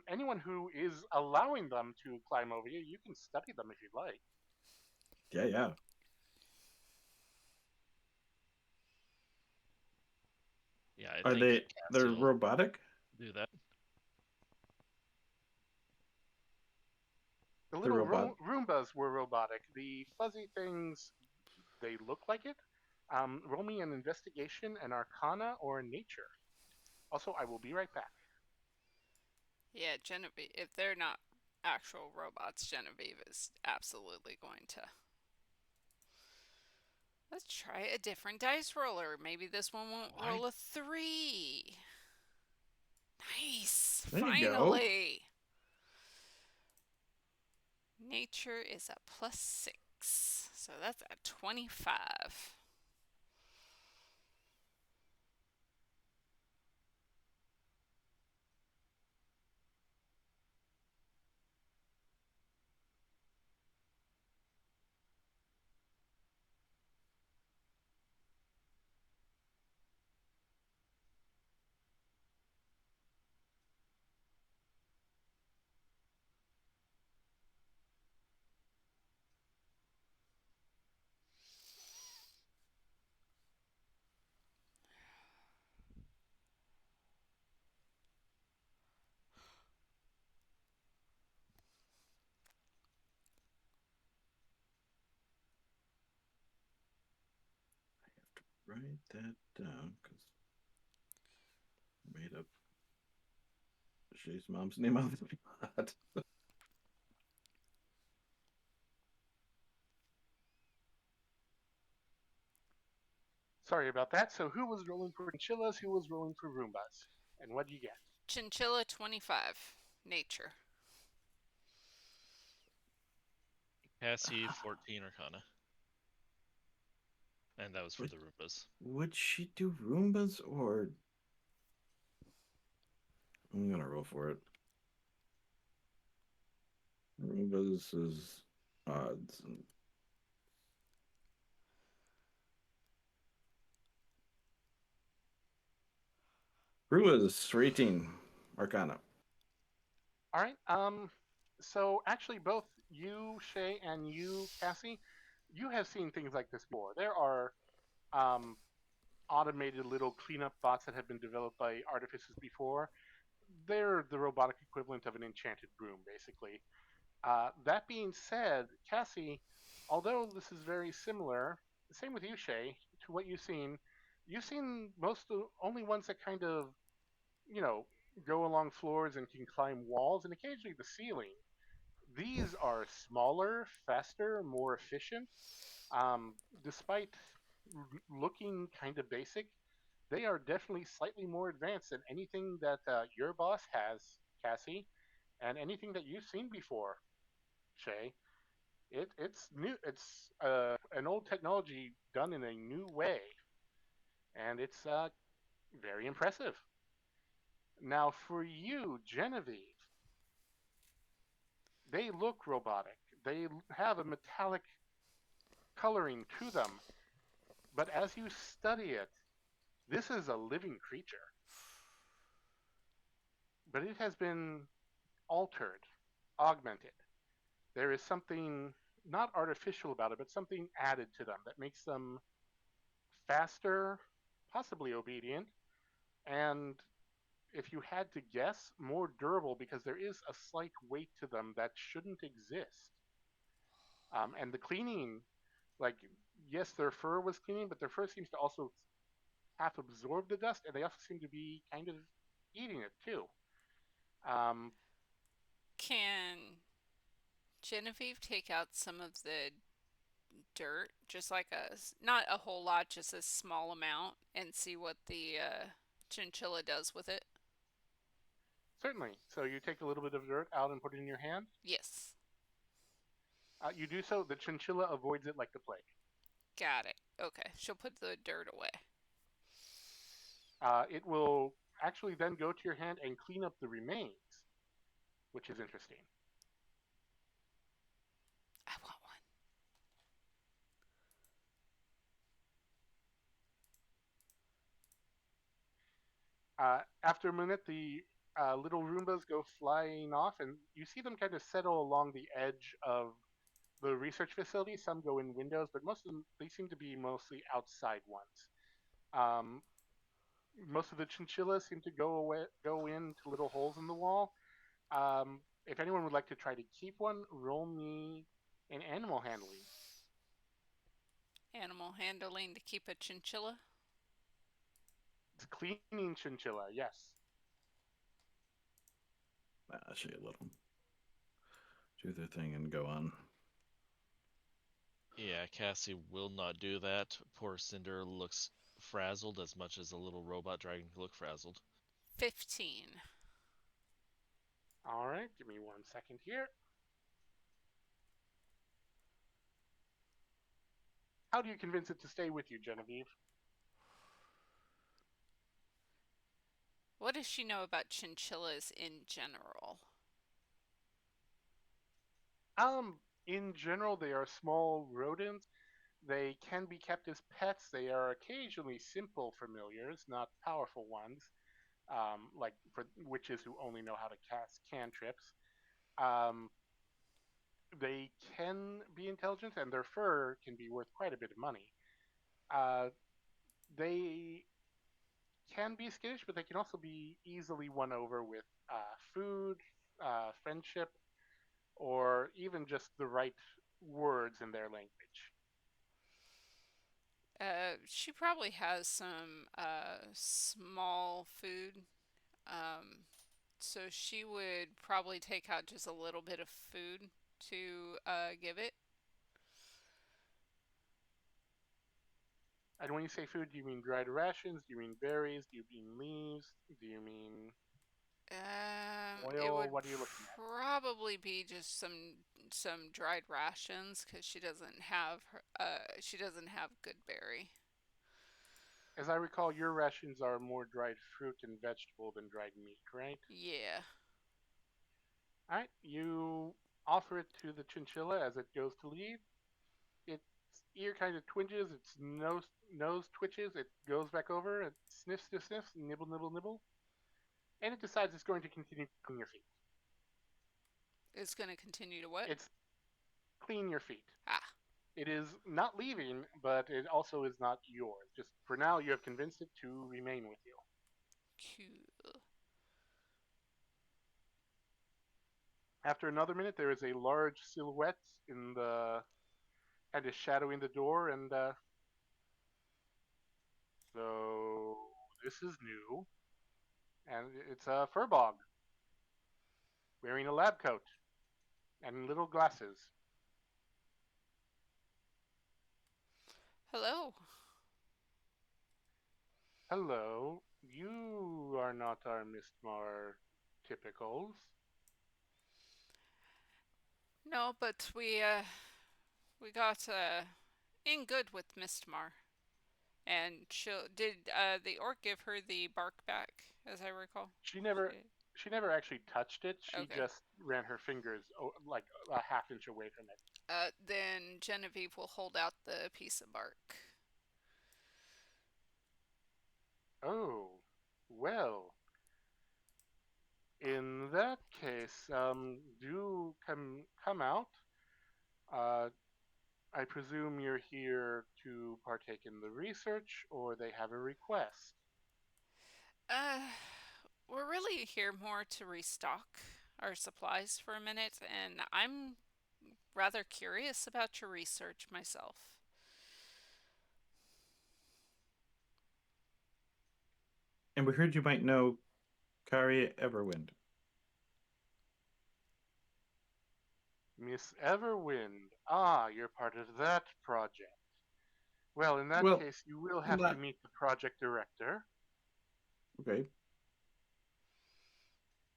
Anyone who is allowing them to climb over you, you can study them if you'd like. Yeah. Yeah, I think They're Cassie will robotic? do that. The They're little robot- Roombas were robotic. The fuzzy things, they look like it. Roll me an investigation, an arcana, or nature. Also, I will be right back. Yeah, Genevieve. If they're not actual robots, Genevieve is absolutely going to. Let's try a different dice roller. Maybe this one won't roll a 3. Nice. There you go. Finally. Nature is a +6. So that's a 25. Write that down because I made up Shay's mom's name out of the pot. Sorry about that. So who was rolling for chinchillas? Who was rolling for Roombas? And what do you get? Chinchilla 25. Nature. Cassie 14 Arcana. And that was for What? the Roombas. Would she do Roombas or? I'm gonna roll for it. Roombas is odds. Roombas 18 Arcana. All right. So actually, both you, Shay, and you, Cassie, you have seen things like this before. There are automated little cleanup bots that have been developed by artificers before. They're the robotic equivalent of an enchanted broom, basically. That being said, Cassie, although this is very similar, same with you, Shay, to what you've seen most of only ones that kind of, you know, go along floors and can climb walls and occasionally the ceiling. These are smaller, faster, more efficient. Despite looking kind of basic, they are definitely slightly more advanced than anything that your boss has, Cassie, and anything that you've seen before, Shay. It's new. It's an old technology done in a new way, and it's very impressive. Now, for you, Genevieve, they look robotic. They have a metallic coloring to them, but as you study it, this is a living creature. But it has been altered, augmented. There is something not artificial about it, but something added to them that makes them faster, possibly obedient, and if you had to guess, more durable because there is a slight weight to them that shouldn't exist. And the cleaning, like, yes, their fur was cleaning, but their fur seems to also half absorb the dust, and they also seem to be kind of eating it too. Um, Can Genevieve take out some of the dirt, just like not a whole lot, just a small amount, and see what the chinchilla does with it? Certainly. So you take a little bit of dirt out and put it in your hand. Yes. You do so. The chinchilla avoids it like the plague. Got it. Okay. She'll put the dirt away. It will actually then go to your hand and clean up the remains, which is interesting. I want one. After a minute, the little Roombas go flying off, and you see them kind of settle along the edge of the research facility. Some go in windows, but most of them, they seem to be mostly outside ones. Most of the chinchillas seem to go into little holes in the wall. If anyone would like to try to keep one, roll me an animal handling. Animal handling to keep a chinchilla? It's cleaning chinchilla, yes. She let them do their thing and go on. Yeah, Cassie will not do that. Poor Cinder looks frazzled as much as a little robot dragon can look frazzled. 15. All right, give me 1 second here. How do you convince it to stay with you, Genevieve? What does she know about chinchillas in general? In general, they are small rodents. They can be kept as pets. They are occasionally simple familiars, not powerful ones, like for witches who only know how to cast cantrips. Um, they can be intelligent, and their fur can be worth quite a bit of money. They can be skittish, but they can also be easily won over with food, friendship, or even just the right words in their language. She probably has some small food. So she would probably take out just a little bit of food to give it. And when you say food, do you mean dried rations? Do you mean berries? Do you mean leaves? Do you mean It oil? would What are you looking at? probably be just some dried rations because she doesn't have good berry. As I recall, your rations are more dried fruit and vegetable than dried meat, right? Yeah. All right, you offer it to the chinchilla as it goes to leave. Its ear kind of twinges, its nose twitches, it goes back over, it sniffs, nibble, nibble, nibble, and it decides it's going to continue to clean your feet. It's gonna continue to what? It's clean your feet. Ah. It is not leaving, but it also is not yours. Just for now, you have convinced it to remain with you. Cool. After another minute, there is a large silhouette in the kind of shadowing the door, and so this is new, and it's a furbog wearing a lab coat and little glasses. Hello. Hello, you are not our Mistmar typicals. No, but we got in good with Mistmar. And did the orc give her the bark back, as I recall? She never actually touched it. She Okay. just ran her fingers like a half inch away from it. Then Genevieve will hold out the piece of bark. Oh, well. In that case, do come out. I presume you're here to partake in the research, or they have a request. We're really here more to restock our supplies for a minute, and I'm rather curious about your research myself. And we heard you might know Kari Everwind. Miss Everwind. Ah, you're part of that project. Well, in that Well, case, you will have to meet the project director. Okay.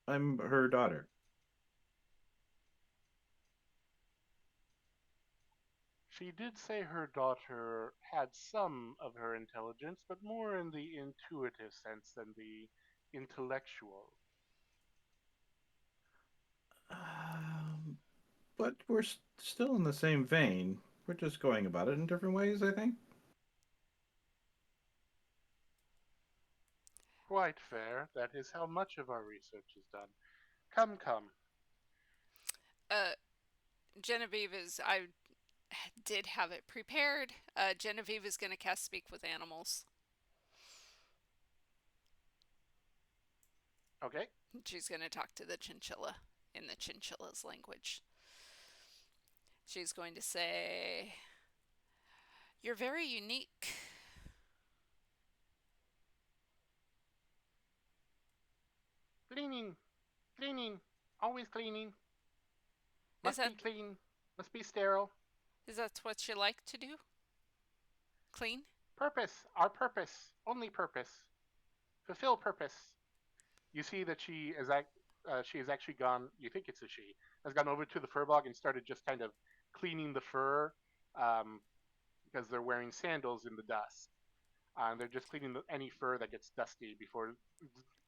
I'm her daughter. She did say her daughter had some of her intelligence, but more in the intuitive sense than the intellectual. But we're still in the same vein. We're just going about it in different ways, I think. Quite fair. That is how much of our research is done. Come, come. Genevieve I did have it prepared. Genevieve is going to cast Speak with Animals. Okay. She's going to talk to the chinchilla in the chinchilla's language. She's going to say, "You're very unique. Cleaning. Cleaning. Always cleaning. Must be clean. Must be sterile. Is that what you like to do? Clean? Purpose. Our purpose. Only purpose. Fulfill purpose." You see that she has actually gone, you think it's a she, has gone over to the furbog and started just kind of cleaning the fur because they're wearing sandals in the dust. They're just cleaning any fur that gets dusty before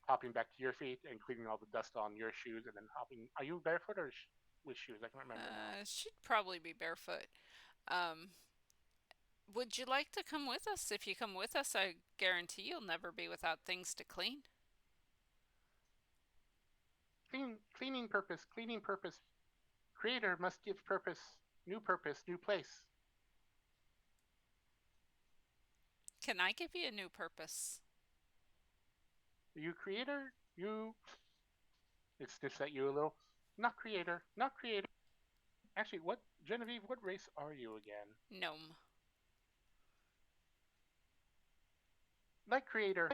hopping back to your feet and cleaning all the dust on your shoes and then hopping. Are you barefoot or with shoes? I can't remember now. She'd probably be barefoot. Would you like to come with us? If you come with us, I guarantee you'll never be without things to clean. Cleaning purpose. Creator must give purpose, new place. Can I give you a new purpose? You creator, you. It sniffs at you a little. Not creator. Actually, Genevieve, what race are you again? Gnome. Like creator.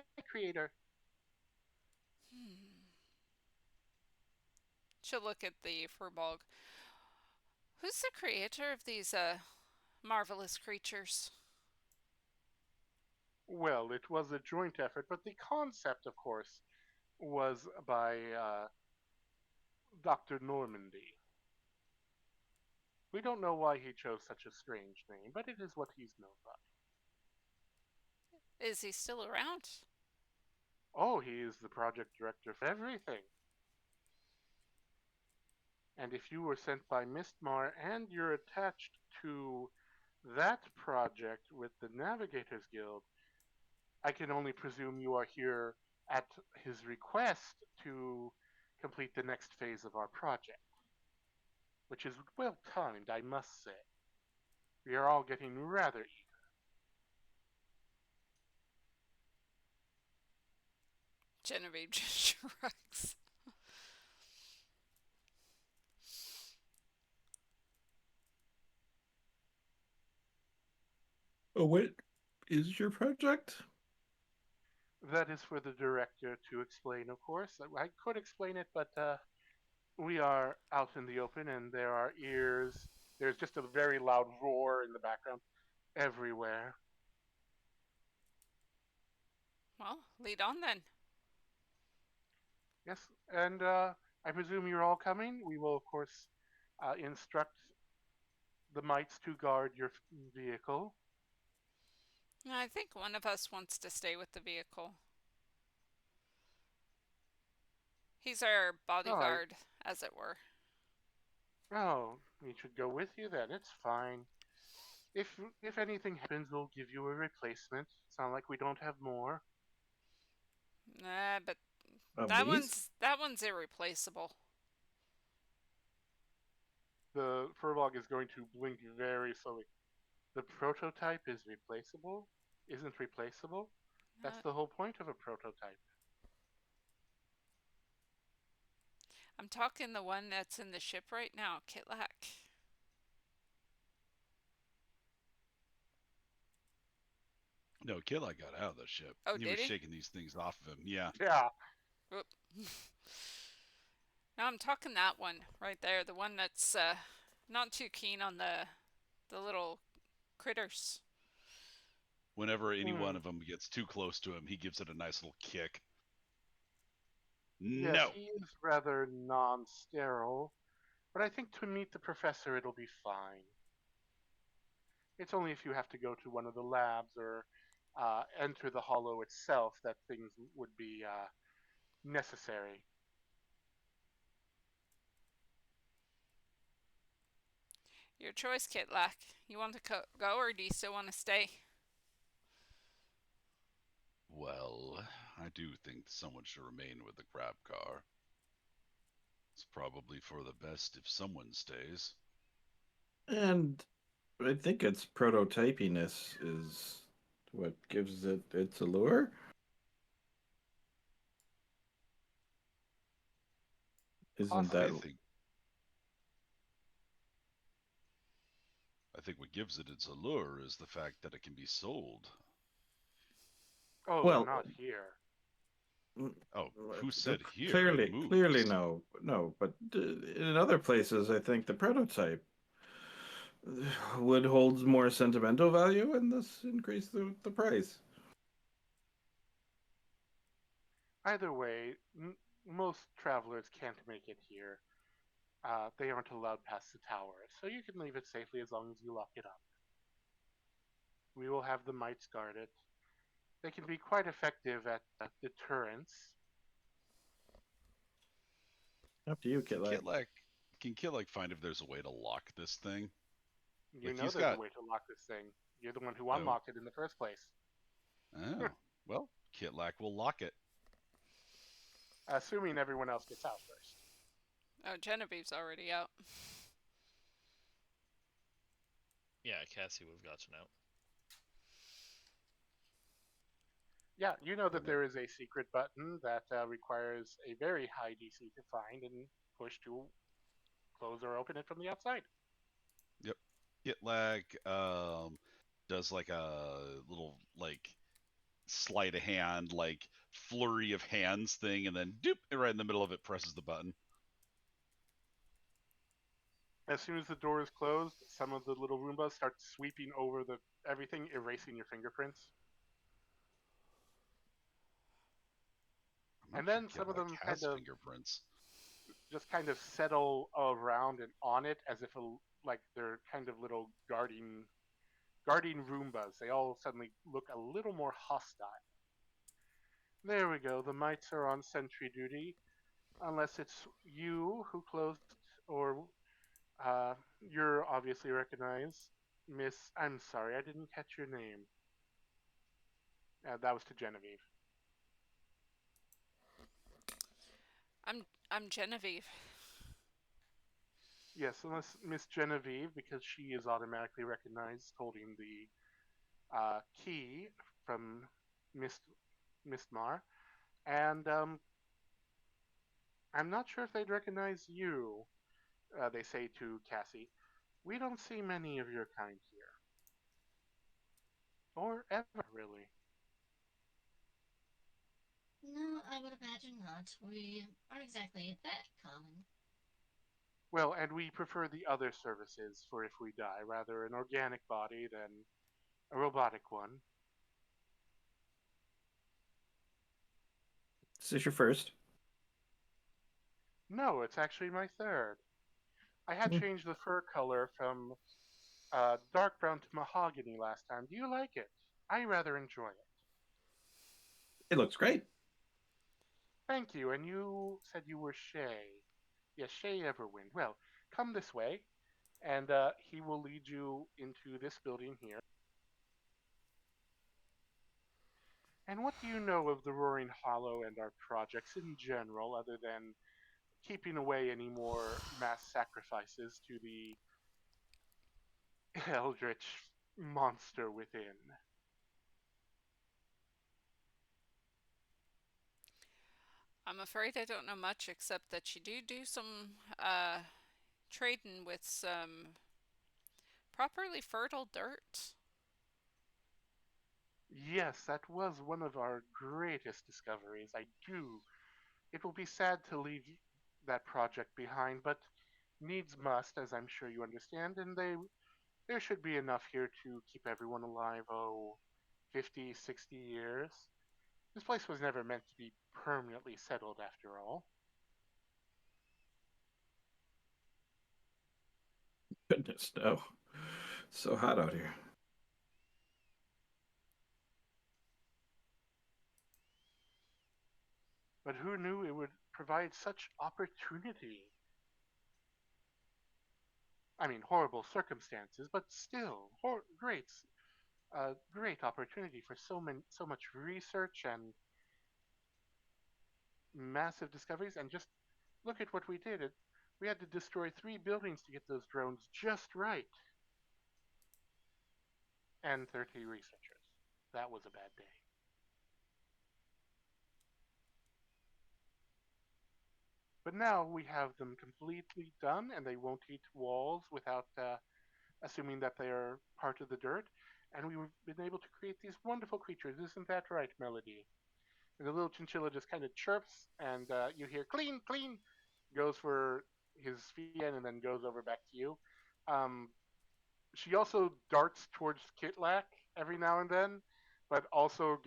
She'll look at the furbog. Who's the creator of these marvelous creatures? Well, it was a joint effort, but the concept, of course, was by Dr. Normandy. We don't know why he chose such a strange name, but it is what he's known by. Is he still around? Oh, he is the project director for everything. And if you were sent by Mistmar and you're attached to that project with the Navigators Guild, I can only presume you are here at his request to complete the next phase of our project. Which is well timed, I must say. We are all getting rather eager. Genevieve just shrugs. Oh, what is your project? That is for the director to explain, of course. I could explain it, but we are out in the open and there are ears. There's just a very loud roar in the background everywhere. Well, lead on then. Yes, and I presume you're all coming. We will, of course, instruct the mites to guard your vehicle. I think one of us wants to stay with the vehicle. He's our bodyguard, as it were. Oh, we should go with you then. It's fine. If anything happens, we'll give you a replacement. Sound like we don't have more. Nah, but Of that these? one's irreplaceable. The Furbolg is going to blink very slowly. The prototype is replaceable? Isn't replaceable? That's Uh, the whole point of a prototype. I'm talking the one that's in the ship right now, Kitlak. No, Killa got out of the ship. Oh, He did was he? shaking these things off of him. Yeah. Yeah. Whoop. No, I'm talking that one right there, the one that's not too keen on the little critters. Whenever any one of them gets too close to him, he gives it a nice little kick. Yes, No. he is rather non-sterile, but I think to meet the professor it'll be fine. It's only if you have to go to one of the labs or enter the hollow itself that things would be necessary. Your choice, Kitlak. You want to go or do you still want to stay? Well, I do think someone should remain with the crab car. It's probably for the best if someone stays. And I think its prototypiness is what gives it its allure. Isn't that I think what gives it its allure is the fact that it can be sold. Oh, well? not here. Oh, who said here? Clearly, It moves. clearly, no. But in other places, I think the prototype would holds more sentimental value, and thus increase the price. Either way, most travelers can't make it here. They aren't allowed past the tower, so you can leave it safely as long as you lock it up. We will have the mites guard it. They can be quite effective at deterrence. Up to you, Kitlak. Can Kitlak find if there's a way to lock this thing? You know there's a way to lock this thing. You're the one who unlocked it in the first place. Oh, well, Kitlak will lock it. Assuming everyone else gets out first. Oh, Genevieve's already out. Yeah, Cassie would have gotten out. Yeah, you know that there is a secret button that requires a very high DC to find and push to close or open it from the outside. Yep. Kitlak does like a little sleight of hand, flurry of hands thing, and then doop, right in the middle of it presses the button. As soon as the door is closed, some of the little Roombas start sweeping over everything, erasing your fingerprints. And then some of them has kind of fingerprints. just kind of settle around and on it as if like they're kind of little guarding Roombas. They all suddenly look a little more hostile. There we go. The mites are on sentry duty, unless it's you who closed, or you're obviously recognized, Miss. I'm sorry, I didn't catch your name. That was to Genevieve. I'm Genevieve. Yes, unless Miss Genevieve, because she is automatically recognized holding the key from Mistmar, and I'm not sure if they'd recognize you. They say to Cassie, "We don't see many of your kind here, or ever really." No, I would imagine not. We aren't exactly that common. Well, and we prefer the other services for if we die, rather an organic body than a robotic one. Is this your first? No, it's actually my third. I had Hmm. changed the fur color from dark brown to mahogany last time. Do you like it? I rather enjoy it. It looks great. Thank you. And you said you were Shay. Yes, Shay Everwind. Well, come this way, and he will lead you into this building here. And what do you know of the Roaring Hollow and our projects in general, other than keeping away any more mass sacrifices to the eldritch monster within? I'm afraid I don't know much except that you do some trading with some properly fertile dirt. Yes, that was one of our greatest discoveries. I do. It will be sad to leave that project behind, but needs must, as I'm sure you understand, and there should be enough here to keep everyone alive, 50, 60 years. This place was never meant to be permanently settled after all. Goodness, no. So hot out here. But who knew it would provide such opportunity? I mean, horrible circumstances, but still, great opportunity for so much research and massive discoveries. And just look at what we did. We had to destroy 3 buildings to get those drones just right, and 30 researchers. That was a bad day. But now we have them completely done, and they won't hit walls without assuming that they are part of the dirt. And we've been able to create these wonderful creatures. Isn't that right, Melody? And the little chinchilla just kind of chirps, and you hear clean, clean, goes for his feet and then goes over back to you. Um, she also darts towards Kitlak every now and then, but also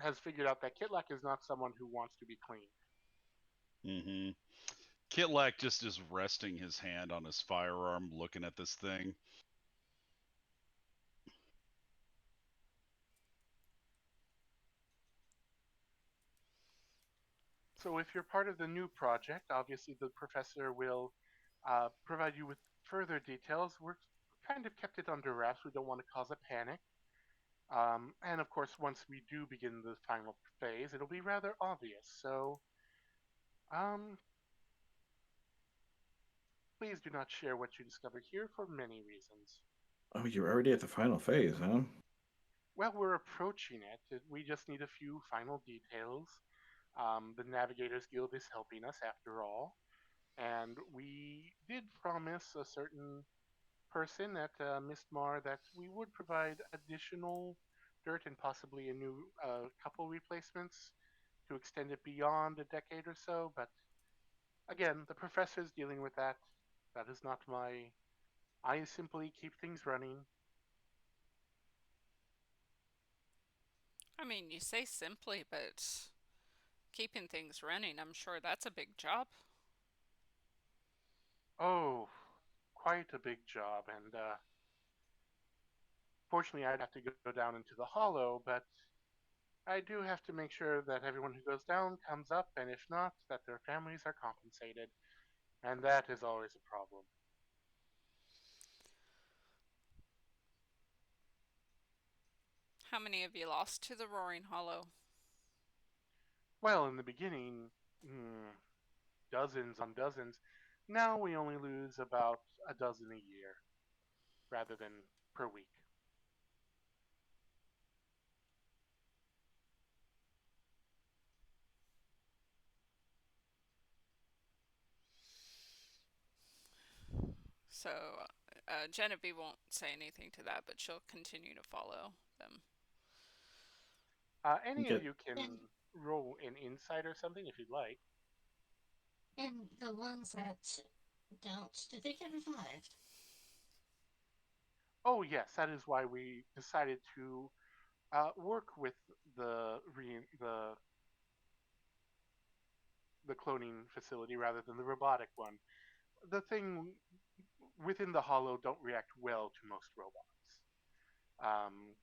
has figured out that Kitlak is not someone who wants to be clean. Mm-hmm. Kitlak just is resting his hand on his firearm, looking at this thing. So if you're part of the new project, obviously the professor will provide you with further details. We're kind of kept it under wraps. We don't want to cause a panic. And of course, once we do begin the final phase, it'll be rather obvious. So, um, please do not share what you discover here for many reasons. Oh, you're already at the final phase, huh? Well, we're approaching it. We just need a few final details. The Navigators Guild is helping us after all. And we did promise a certain person at Mistmar that we would provide additional dirt and possibly a new couple replacements to extend it beyond a decade or so. But again, the professor's dealing with that. That is not my. I simply keep things running. I mean, you say simply, but Keeping things running, I'm sure that's a big job. Oh, quite a big job, and fortunately, I'd have to go down into the hollow, but I do have to make sure that everyone who goes down comes up, and if not, that their families are compensated, and that is always a problem. How many have you lost to the Roaring Hollow? Well, in the beginning, dozens on dozens. Now we only lose about a dozen a year rather than per week. So, Genevieve won't say anything to that, but she'll continue to follow them. Any of Okay. you can roll an insight or something if you'd like. And the ones that don't, do they get revived? Oh yes, that is why we decided to work with the the cloning facility rather than the robotic one. The thing within the hollow don't react well to most robots. Um,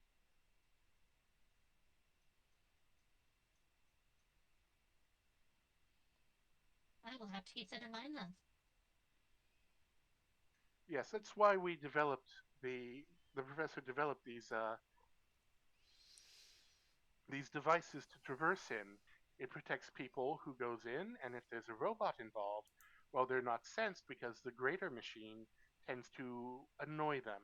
I will have to keep that in mind then. yes, that's why we developed the professor developed these devices to traverse in. It protects people who goes in, and if there's a robot involved, well, they're not sensed because the greater machine tends to annoy them.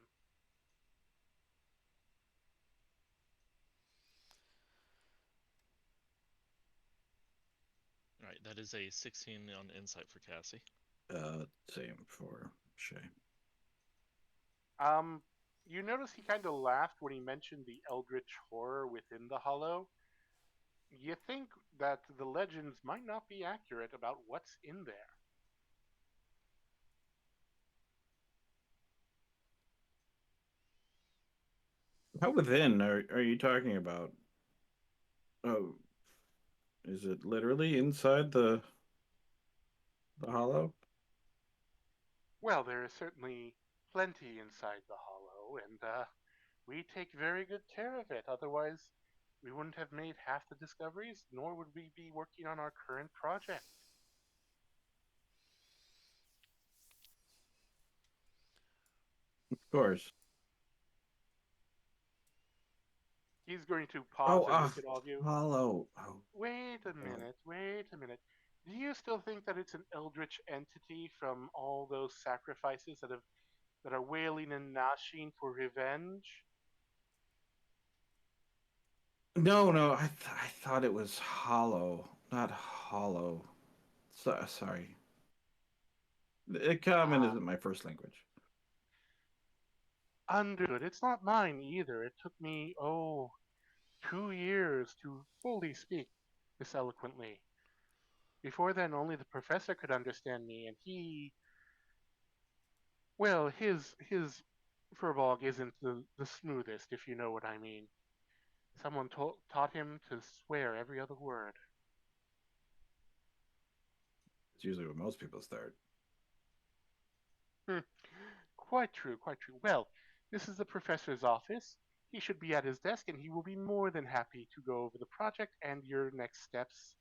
All right, that is a 16 on insight for Cassie. Same for Shay. Um, you notice he kind of laughed when he mentioned the eldritch horror within the hollow. You think that the legends might not be accurate about what's in there. How within are you talking about? Oh, is it literally inside the hollow? Well, there is certainly plenty inside the hollow, and we take very good care of it. Otherwise, we wouldn't have made half the discoveries, nor would we be working on our current project. Of course. He's going to Oh, pause and look at all of you. hollow. Oh, Wait a minute, wait a minute. Do you still think that it's an eldritch entity from all those sacrifices that are wailing and gnashing for revenge? no. I thought it was hollow, not hollow. Sorry. The common Ah, isn't my first language. understood. It's not mine either. It took me, 2 years to fully speak this eloquently. Before then, only the professor could understand me, and his Furbolg isn't the smoothest, if you know what I mean. Someone taught him to swear every other word. It's usually what most people start. Hmm, quite true, quite true. Well, this is the professor's office. He should be at his desk, and he will be more than happy to go over the project and your next steps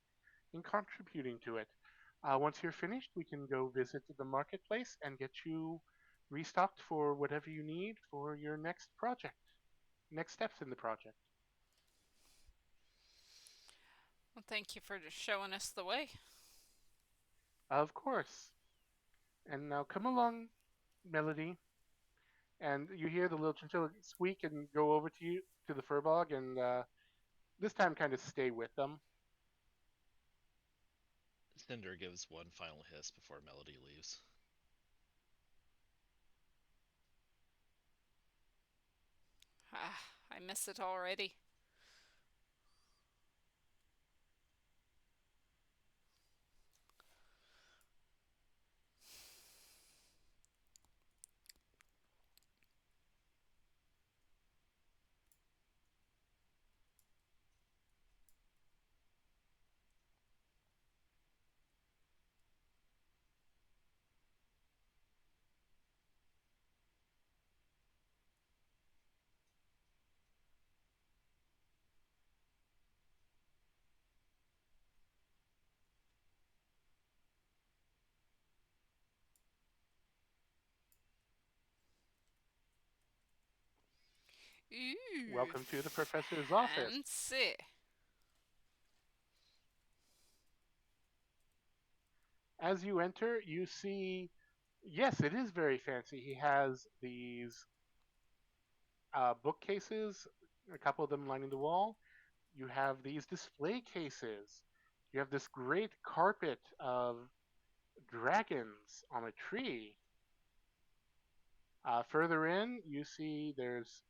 in contributing to it. Once you're finished, we can go visit the marketplace and get you restocked for whatever you need for your next project, next steps in the project. Well, thank you for showing us the way. Of course. And now come along, Melody. And you hear the little chinchilla squeak and go over to you to the furbog, and this time kind of stay with them. Cinder gives one final hiss before Melody leaves. Ah, I miss it already. Ooh. Welcome to the professor's office. Fancy. As you enter, you see, yes, it is very fancy. He has these bookcases, a couple of them lining the wall. You have these display cases. You have this great carpet of dragons on a tree. Further in, you see there's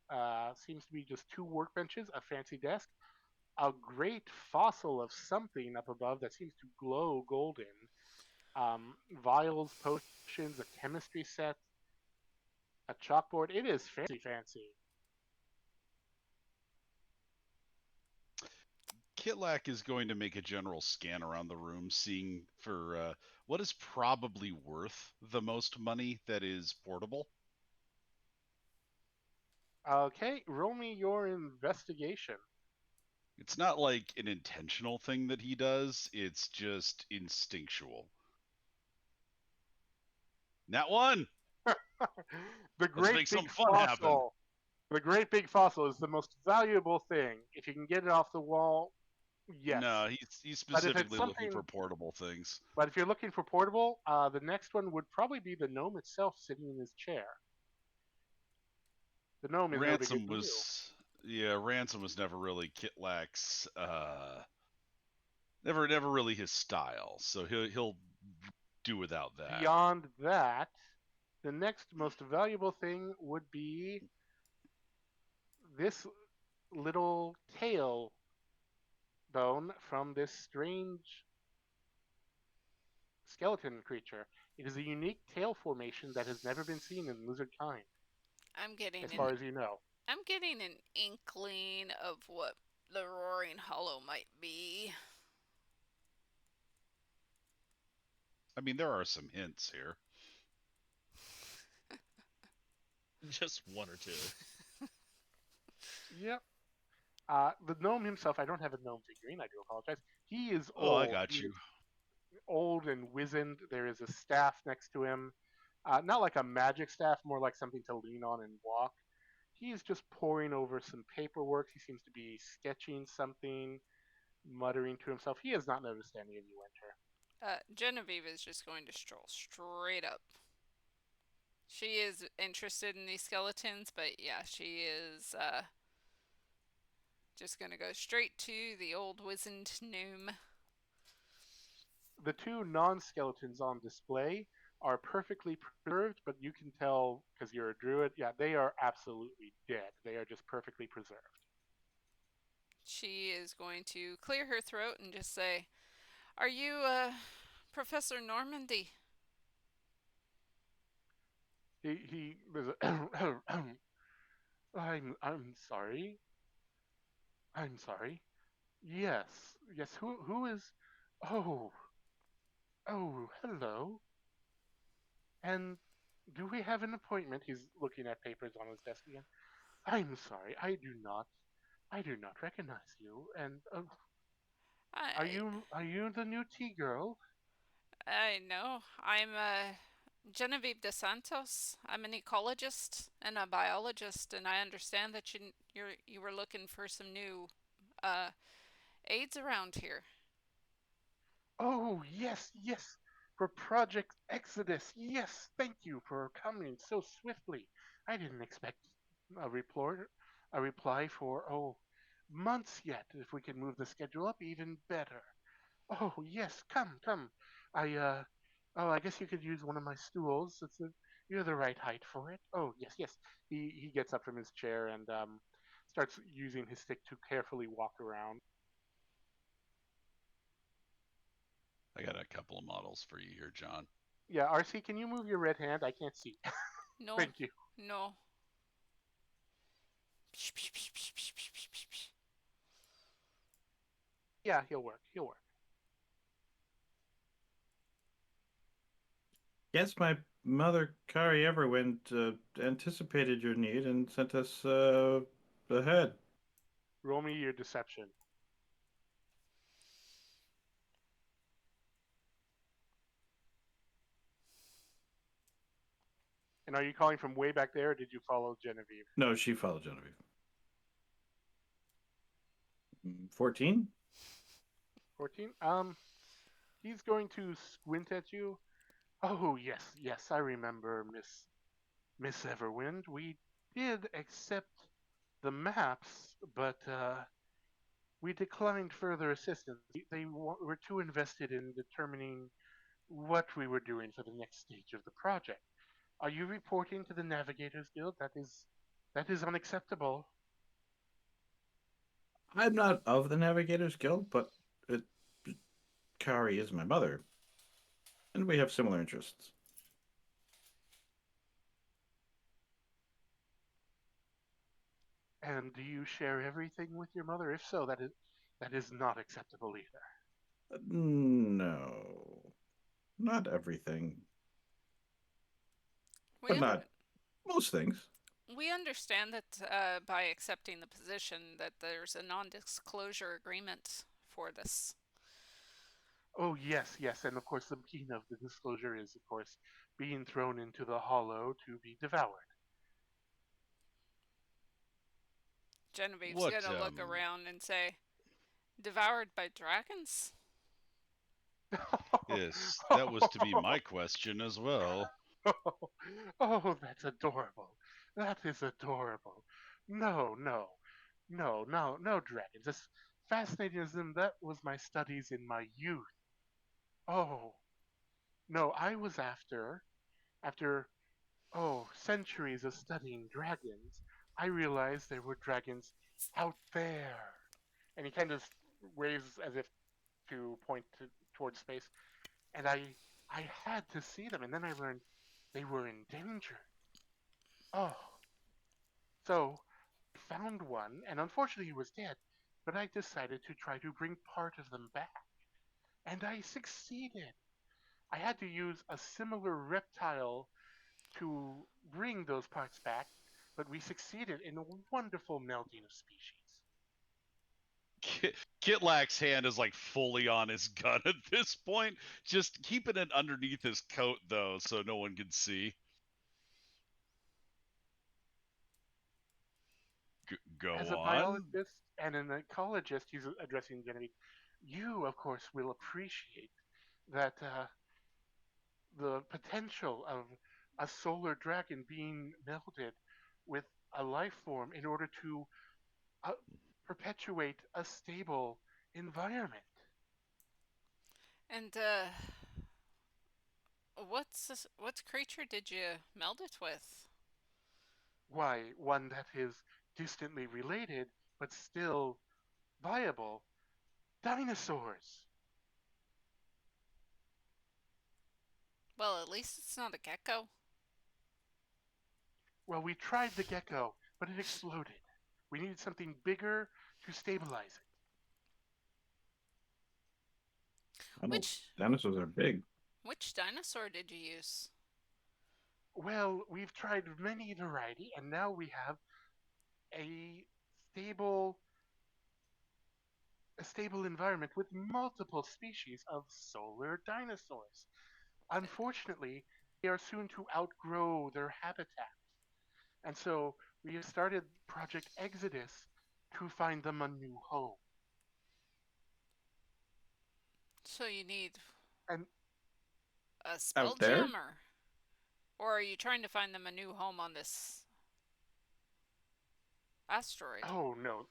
seems to be just two workbenches, a fancy desk, a great fossil of something up above that seems to glow golden. Vials, potions, a chemistry set, a chalkboard. It is fancy, fancy. Kitlak is going to make a general scan around the room, seeing for what is probably worth the most money that is portable. Okay, roll me your investigation. It's not like an intentional thing that he does, it's just instinctual. Nat 1! The great make some big fun happen. fossil. The great big fossil is the most valuable thing. If you can get it off the wall, yes. No, he's specifically looking for portable things. But if you're looking for portable, the next one would probably be the gnome itself sitting in his chair. The gnome is Ransom no bigger was Ransom was never really Kitlak's never really his style, so he'll do without that. Beyond that, the next most valuable thing would be this little tail bone from this strange skeleton creature. It is a unique tail formation that has never been seen in lizard kind, I'm getting as far as you know. I'm getting an inkling of what the Roaring Hollow might be. I mean, there are some hints here. Just one or two. Yep. The gnome himself, I don't have a gnome figurine, I do apologize. He is Oh, old. I got you. Old and wizened. There is a staff next to him. Not like a magic staff, more like something to lean on and walk. He's just poring over some paperwork. He seems to be sketching something, muttering to himself. He has not noticed any of you enter. Genevieve is just going to stroll straight up. She is interested in these skeletons, but yeah, she is just going to go straight to the old wizened gnome. The two non-skeletons on display are perfectly preserved, but you can tell because you're a druid, yeah, they are absolutely dead. They are just perfectly preserved. She is going to clear her throat and just say, "Are you Professor Normandy?" He there's a I'm sorry. I'm sorry. Yes. Yes, who is Oh. Oh, hello. And do we have an appointment? He's looking at papers on his desk again. I'm sorry, I do not recognize you. And are you the new tea girl? I know. I'm Genevieve de Santos. I'm an ecologist and a biologist, and I understand that you were looking for some new aids around here. Oh, yes, yes. For Project Exodus. Yes, thank you for coming so swiftly. I didn't expect a reply for months yet. If we can move the schedule up even better. Oh, yes, come. I guess you could use one of my stools. You're the right height for it. Oh, yes. He gets up from his chair and starts using his stick to carefully walk around. I got a couple of models for you here, John. Yeah, RC, can you move your red hand? I can't see. No. Thank you. No. Yeah, he'll work. Yes, my mother, Kari Everwind, anticipated your need and sent us ahead. Roll me your deception. And are you calling from way back there, or did you follow Genevieve? No, she followed Genevieve. 14. 14. He's going to squint at you. Oh, yes, yes, I remember, Miss Everwind. We did accept the maps, but we declined further assistance. They were too invested in determining what we were doing for the next stage of the project. Are you reporting to the Navigators Guild? That is unacceptable. I'm not of the Navigators Guild, but it, Kari is my mother, and we have similar interests. And do you share everything with your mother? If so, that is not acceptable either. No, not everything, We but un- not most things. we understand that by accepting the position that there's a non-disclosure agreement for this. Oh, yes, yes, and of course the meaning of the disclosure is, of course, being thrown into the hollow to be devoured. Genevieve's What gonna look around and say, "Devoured by dragons?" yes, that was to be my question as well. Oh, that's adorable. That is adorable. No, no, no, no, no, dragons. As fascinating as them, that was my studies in my youth. Oh, no, I was after, oh, centuries of studying dragons, I realized there were dragons out there. And he kind of waves as if to point towards space. And I had to see them, and then I learned they were endangered. Oh, so I found one, and unfortunately he was dead. But I decided to try to bring part of them back, and I succeeded. I had to use a similar reptile to bring those parts back, but we succeeded in a wonderful melding of species. Kitlak's hand is like fully on his gun at this point, just keeping it underneath his coat though, so no one can see. Go As a on. biologist and an ecologist, he's addressing Genevieve, you, of course, will appreciate that the potential of a solar dragon being melded with a life form in order to uh, perpetuate a stable environment. And what creature did you meld it with? Why, one that is distantly related but still viable, dinosaurs. Well, at least it's not a gecko. Well, we tried the gecko, but it exploded. We needed something bigger to stabilize it. I know Which dinosaurs are big. which dinosaur did you use? Well, we've tried many variety, and now we have a stable a stable environment with multiple species of solar dinosaurs. Unfortunately, they are soon to outgrow their habitat. And so we have started Project Exodus to find them a new home. So you need And a Out there? spelljammer, or are you trying to find them a new home on this asteroid? oh no,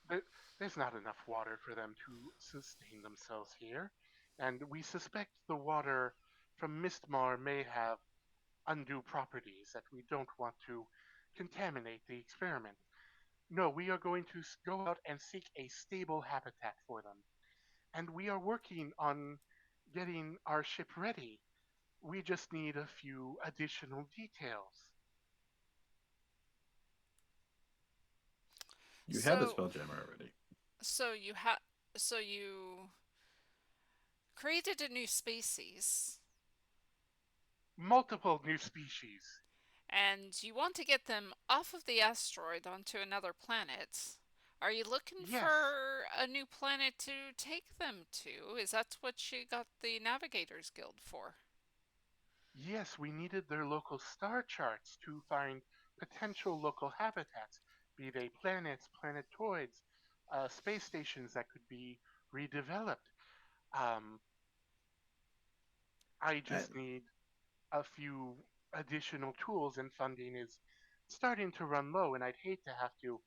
there's not enough water for them to sustain themselves here. And we suspect the water from Mistmar may have undue properties that we don't want to contaminate the experiment. No, we are going to go out and seek a stable habitat for them. And we are working on getting our ship ready. We just need a few additional details. You had the So Spelljammer already. so you created a new species, Multiple new species. and you want to get them off of the asteroid onto another planet. Are you looking Yes, for a new planet to take them to? Is that what you got the Navigators Guild for? yes, we needed their local star charts to find potential local habitats, be they planets, planetoids, space stations that could be redeveloped. Um, I just need a few additional tools, and funding is starting to run low, and I'd hate to have to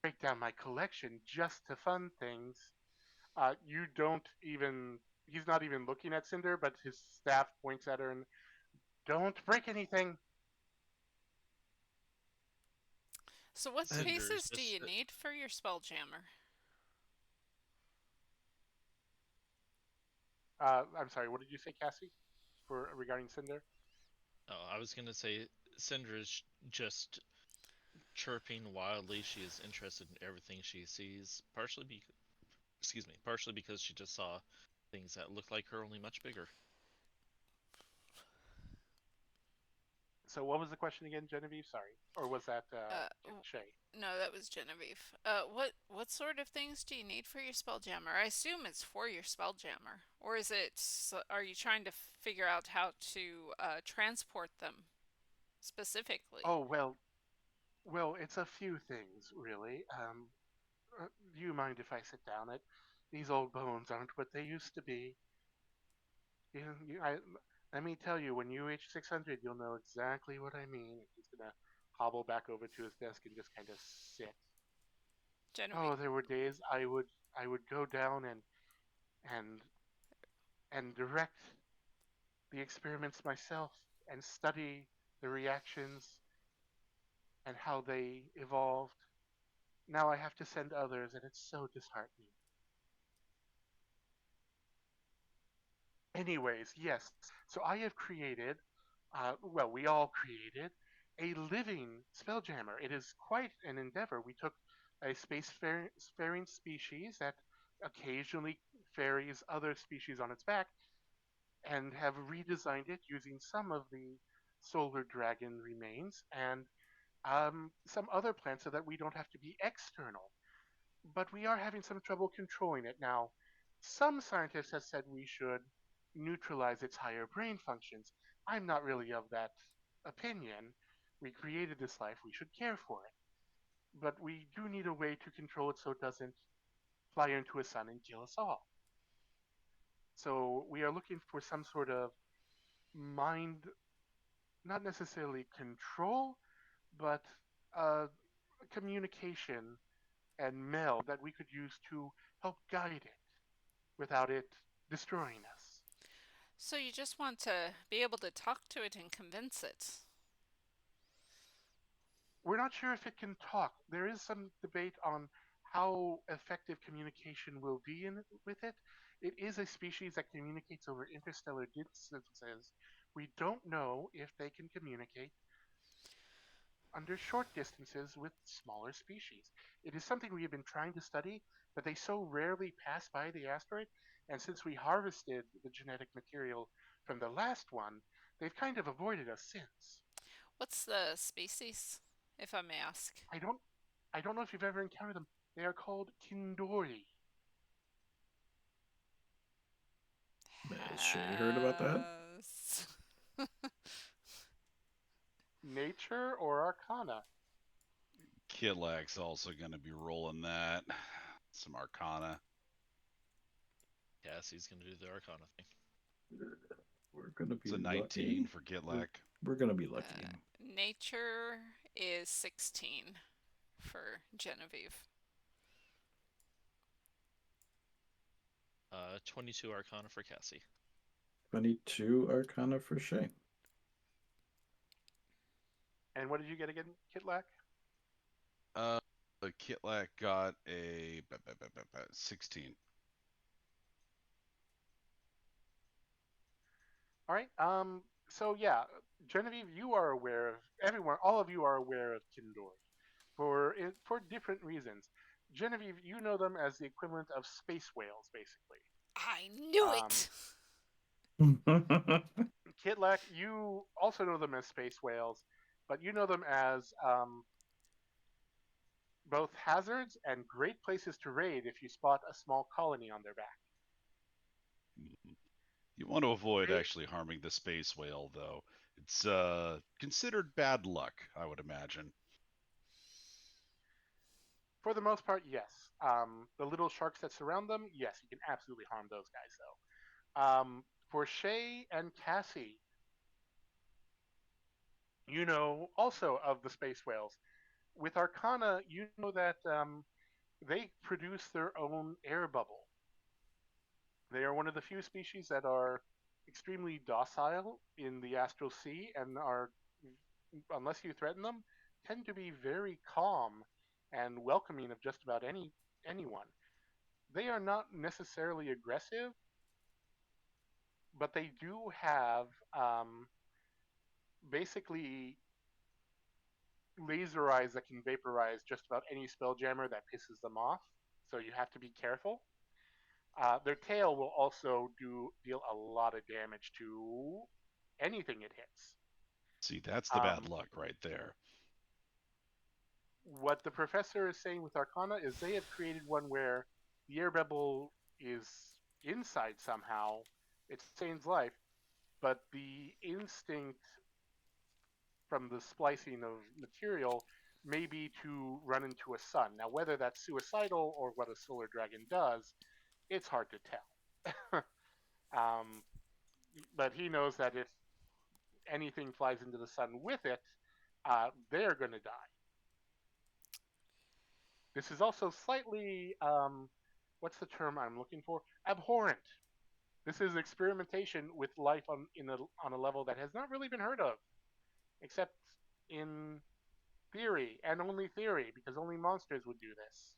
break down my collection just to fund things. You don't even, he's not even looking at Cinder, but his staff points at her and, don't break anything. So what Cinder is spaces do just you need for your Spelljammer? I'm sorry, what did you say, Cassie, for regarding Cinder? Oh, I was gonna say Cinder is just chirping wildly. She is interested in everything she sees, partially because she just saw things that look like her, only much bigger. So what was the question again, Genevieve? Sorry, or was that Shay? No, that was Genevieve. What sort of things do you need for your Spelljammer? I assume it's for your Spelljammer, or is it? Are you trying to figure out how to transport them specifically? Oh well, it's a few things really. Do you mind if I sit down? These old bones aren't what they used to be. Let me tell you, when you reach 600, you'll know exactly what I mean. He's gonna hobble back over to his desk and just kind of sit. Genevieve. Oh, there were days I would go down and and direct the experiments myself and study the reactions and how they evolved. Now I have to send others, and it's so disheartening. Anyways, yes. So I have created, well, we all created a living spelljammer. It is quite an endeavor. We took a spacefaring species that occasionally ferries other species on its back and have redesigned it using some of the solar dragon remains and some other plants so that we don't have to be external. But we are having some trouble controlling it. Now, some scientists have said we should neutralize its higher brain functions. I'm not really of that opinion. We created this life, we should care for it. But we do need a way to control it so it doesn't fly into a sun and kill us all. So we are looking for some sort of mind, not necessarily control, but uh, communication and meld that we could use to help guide it without it destroying us. So you just want to be able to talk to it and convince it. We're not sure if it can talk. There is some debate on how effective communication will be with it. It is a species that communicates over interstellar distances. We don't know if they can communicate under short distances with smaller species. It is something we have been trying to study, but they so rarely pass by the asteroid, and since we harvested the genetic material from the last one, they've kind of avoided us since. What's the species, if I may ask? I don't know if you've ever encountered them. They are called Kindori. Has Shay heard about that? Has- Nature or Arcana? Kitlak's also gonna be rolling that. Some Arcana. Cassie's gonna do the Arcana thing. We're gonna be It's a lucky. 19 for Kitlak. We're gonna be lucky. Nature is 16 for Genevieve. 22 Arcana for Cassie. 22 Arcana for Shay. And what did you get again, Kitlak? Kitlak got a 16. All right. So yeah, Genevieve, you are aware of everyone. All of you are aware of Kindori, for different reasons. Genevieve, you know them as the equivalent of space whales, basically. I knew it! Kitlak, you also know them as space whales, but you know them as both hazards and great places to raid if you spot a small colony on their back. You want to avoid Great. actually harming the space whale, though. It's considered bad luck, I would imagine. For the most part, yes. The little sharks that surround them, yes, you can absolutely harm those guys, though. For Shay and Cassie, you know also of the space whales. With Arcana, you know that they produce their own air bubble. They are one of the few species that are extremely docile in the astral sea and are, unless you threaten them, tend to be very calm and welcoming of just about anyone. They are not necessarily aggressive, but they do have basically laser eyes that can vaporize just about any spelljammer that pisses them off. So you have to be careful. Their tail will also deal a lot of damage to anything it hits. See, that's the bad Um, luck right there. what the professor is saying with Arcana is they have created one where the air bubble is inside somehow. It sustains life, but the instinct from the splicing of material may be to run into a sun. Now, whether that's suicidal or what a solar dragon does, it's hard to tell. But he knows that if anything flies into the sun with it, they're going to die. This is also slightly, what's the term I'm looking for? Abhorrent. This is experimentation with life on a level that has not really been heard of, except in theory and only theory, because only monsters would do this.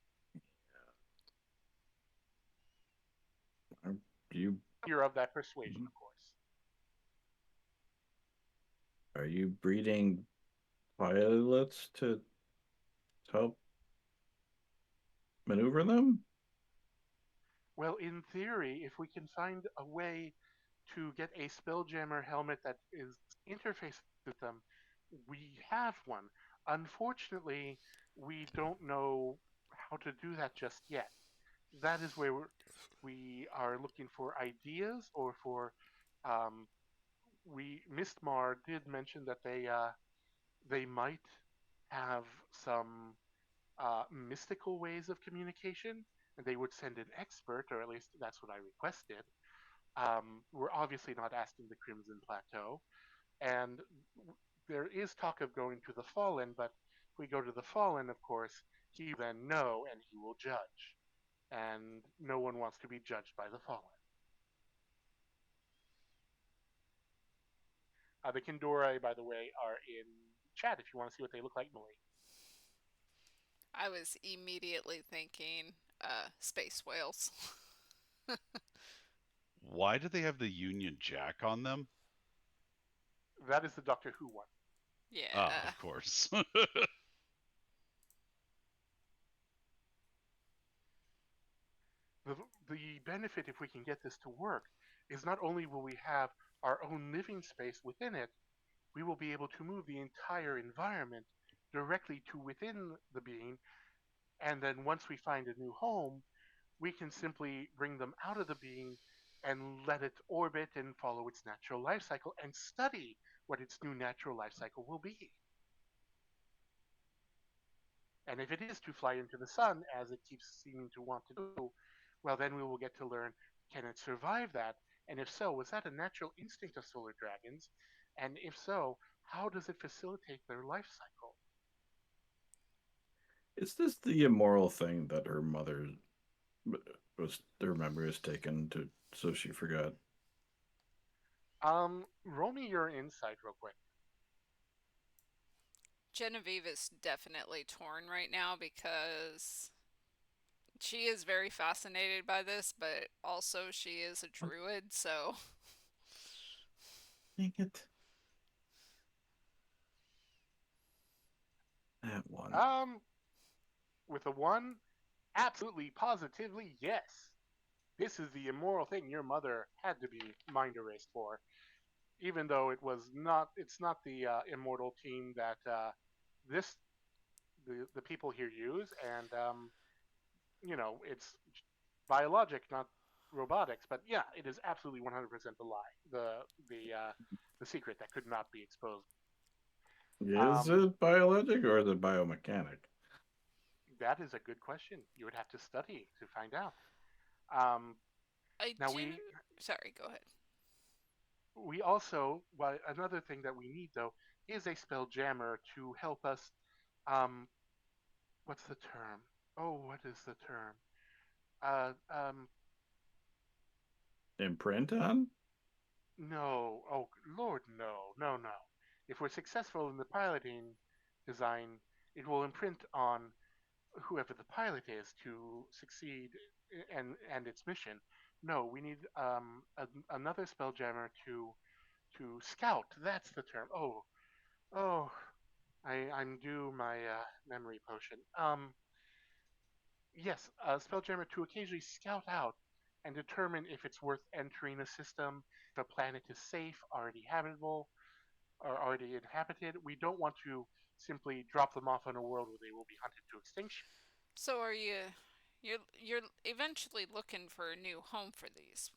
You You're of that persuasion, of course. are you breeding pilots to help maneuver them? Well, in theory, if we can find a way to get a Spelljammer helmet that is interfaced with them, we have one. Unfortunately, we don't know how to do that just yet. That is where we are looking for ideas or for. Mistmar did mention that they might have some mystical ways of communication, and they would send an expert, or at least that's what I requested. We're obviously not asking the Crimson Plateau, and there is talk of going to the Fallen, but if we go to the Fallen, of course, he will then know and he will judge, and no one wants to be judged by the Fallen. The Kindori, by the way, are in chat if you want to see what they look like, Millie. I was immediately thinking space whales. Why do they have the Union Jack on them? That is the Doctor Who one. Yeah. Ah, of course. The benefit, if we can get this to work, is not only will we have our own living space within it, we will be able to move the entire environment directly to within the being, and then once we find a new home, we can simply bring them out of the being and let it orbit and follow its natural life cycle and study what its new natural life cycle will be. And if it is to fly into the sun, as it keeps seeming to want to do, well, then we will get to learn, can it survive that? And if so, was that a natural instinct of solar dragons? And if so, how does it facilitate their life cycle? Is this the immoral thing that her mother was her memory is taken to so she forgot? Roll me your insight real quick. Genevieve is definitely torn right now because she is very fascinated by this, but also she is a druid, so. Dang it. That one. With a 1, absolutely, positively, yes. This is the immoral thing your mother had to be mind erased for, even though it's not the immortal team that the people here use, and it's biologic, not robotics. But yeah, it is absolutely 100% the lie, the secret that could not be exposed. Is it biologic or is it biomechanic? That is a good question. You would have to study to find out. Um, I now do. Sorry, go ahead. we also, well, another thing that we need though is a spell jammer to help us. Um, what's the term? Oh, what is the term? Uh, um, Imprint on? no. Oh, Lord, no, no, no. If we're successful in the piloting design, it will imprint on whoever the pilot is to succeed and its mission. No, we need another spelljammer to scout. That's the term. Oh, I'm due my memory potion. Yes, a spelljammer to occasionally scout out and determine if it's worth entering a system, if a planet is safe, already habitable, or already inhabited. We don't want to simply drop them off on a world where they will be hunted to extinction. So are you're eventually looking for a new home for these?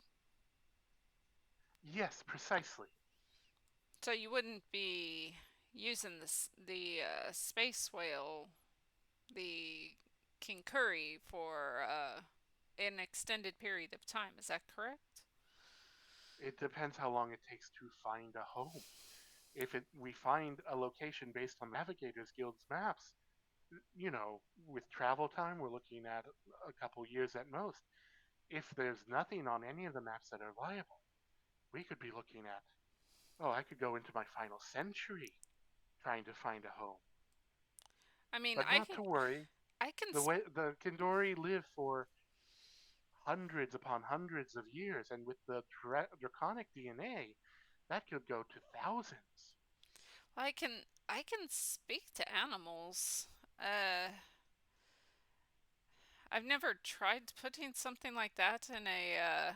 Yes, precisely. So you wouldn't be using the space whale, the King Curry, for an extended period of time. Is that correct? It depends how long it takes to find a home. If we find a location based on Navigators Guild's maps, with travel time, we're looking at a couple years at most. If there's nothing on any of the maps that are viable, we could be looking at, I could go into my final century trying to find a home. I mean, But not to worry. I can. The Kindori live for hundreds upon hundreds of years, and with the draconic DNA, that could go to thousands. I can speak to animals. I've never tried putting something like that in a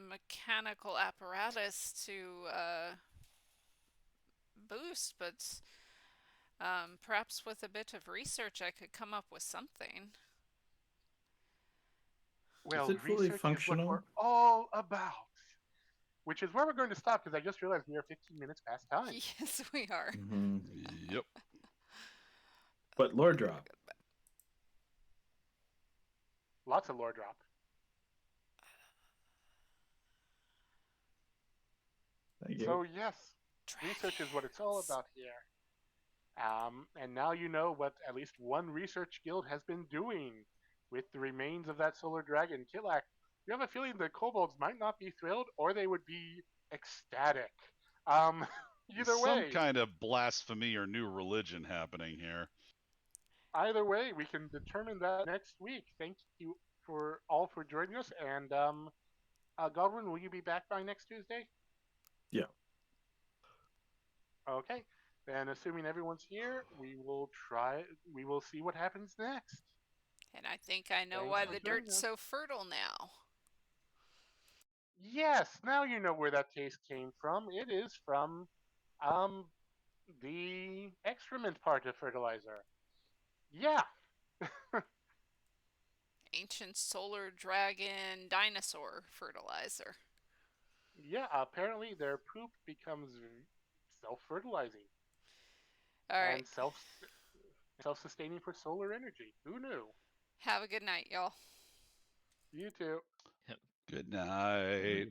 mechanical apparatus to boost, but perhaps with a bit of research, I could come up with something. Well, it fully research functional? is what we're all about. Which is where we're going to stop because I just realized we are 15 minutes past time. Yes, we are. Mm-hmm. Yep. But lore drop. Lots of lore drop. Thank you. So yes, research is what it's all about here. And now you know what at least one research guild has been doing with the remains of that solar dragon, Kitlak. You have a feeling the kobolds might not be thrilled, or they would be ecstatic. Either way, Some kind of blasphemy or new religion happening here. Either way, we can determine that next week. Thank you for joining us. And Godwin, will you be back by next Tuesday? Yeah. Okay. Then, assuming everyone's here, we will see what happens next. And I think I know Thanks why for the joining dirt's us. so fertile now. Yes, now you know where that taste came from. It is from the excrement part of fertilizer. Yeah. Ancient solar dragon dinosaur fertilizer. Yeah, apparently their poop becomes self-fertilizing. All right. And self-sustaining for solar energy. Who knew? Have a good night, y'all. You too. Good night.